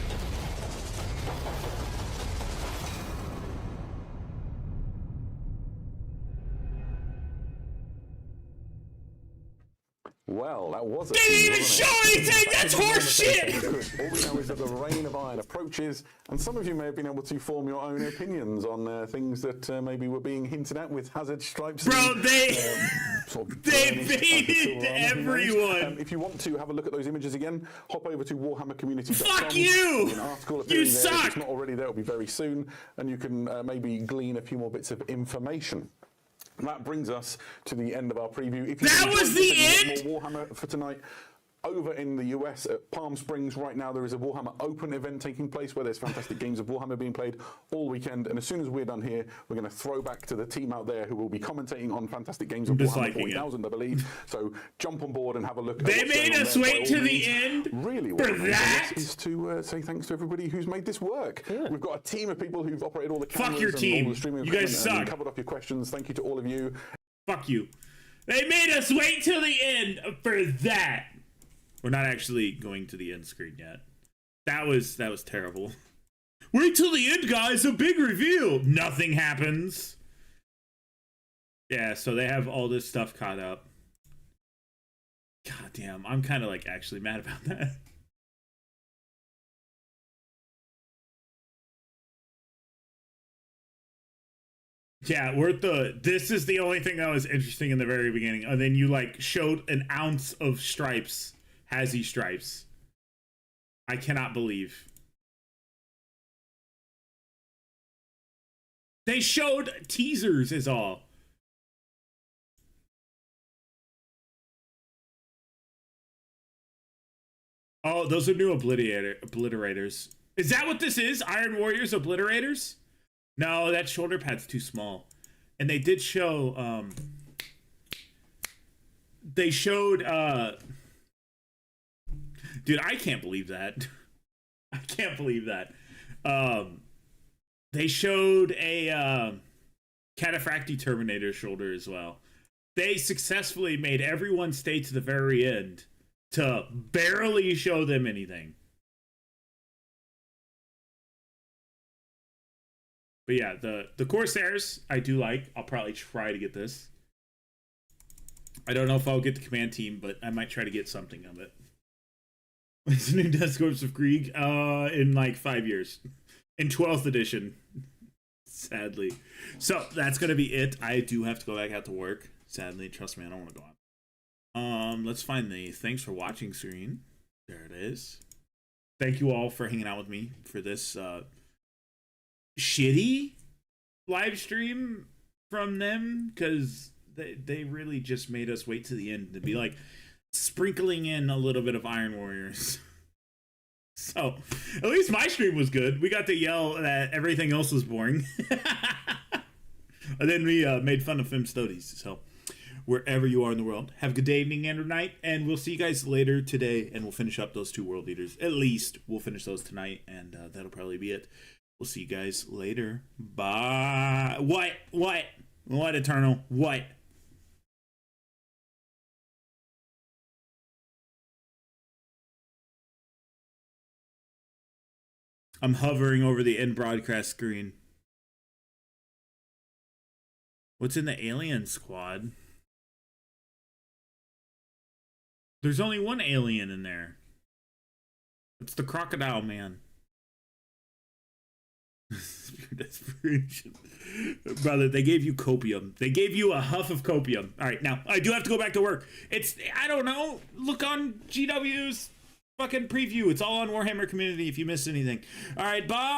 Well, that was a They didn't teaser, even wasn't show it? anything! That's horseshit! All we know is that the reign of iron approaches, and some of you may have been able to form your own opinions on things that maybe were being hinted at with hazard stripes. Bro, and, they sort of they burnished baited armor, who knows? everyone. If you want to have a look at those images again, hop over to warhammercommunity.com. Fuck you! There's an article You appearing there. If suck! it's not already there, it'll be very soon, and you can maybe glean a few more bits of information. And that brings us to the end of our preview. If you That enjoyed was this the and you end? want more Warhammer for tonight, over in the US at Palm Springs right now, there is a Warhammer Open event taking place where there's fantastic games of Warhammer being played all weekend. And as soon as we're done here, we're going to throw back to the team out there who will be commentating on fantastic games of Warhammer disliking 40,000, I believe. So jump on board and have a look. They at what's made going on us there by wait all to the means. end Really, for what remains on that? this is to say thanks to everybody who's made this work. We've got a team of people who've operated all the Fuck cameras your and team. all the streaming You guys equipment and suck. covered up your questions. Thank you to all of you. Fuck you. They made us wait till the end for that. We're not actually going to the end screen yet. That was terrible. Wait till the end, guys. A big reveal. Nothing happens. Yeah, so they have all this stuff caught up. God damn, I'm kind of like actually mad about that. Yeah, this is the only thing that was interesting in the very beginning. And then you like showed an ounce of stripes, Hazy stripes. I cannot believe. They showed teasers is all. Oh, those are new obliterators. Is that what this is? Iron Warriors obliterators? No, that shoulder pad's too small. And they did show they showed dude, I can't believe that. I can't believe that. They showed a Cataphractii Terminator shoulder as well. They successfully made everyone stay to the very end to barely show them anything. But yeah, the Corsairs I do like. I'll probably try to get this. I don't know if I'll get the command team, but I might try to get something of it. It's a new Death Corps of Krieg in like 5 years. In 12th edition. Sadly. So that's gonna be it. I do have to go back out to work. Sadly, trust me, I don't want to go on. Let's find the thanks for watching screen. There it is. Thank you all for hanging out with me for this shitty live stream from them, because they really just made us wait to the end to be like, sprinkling in a little bit of Iron Warriors. So, at least my stream was good. We got to yell that everything else was boring. And then we made fun of Film Studies. So, wherever you are in the world, have a good day, evening, and or night. And we'll see you guys later today. And we'll finish up those 2 World Eaters. At least we'll finish those tonight. And that'll probably be it. We'll see you guys later. Bye. What, Eternal? What? I'm hovering over the end broadcast screen. What's in the alien squad? There's only one alien in there. It's the Crocodile Man. Desperation. Brother, they gave you copium. They gave you a huff of copium. All right, now I do have to go back to work. I don't know. Look on GW's fucking preview. It's all on Warhammer Community if you missed anything. All right, bye.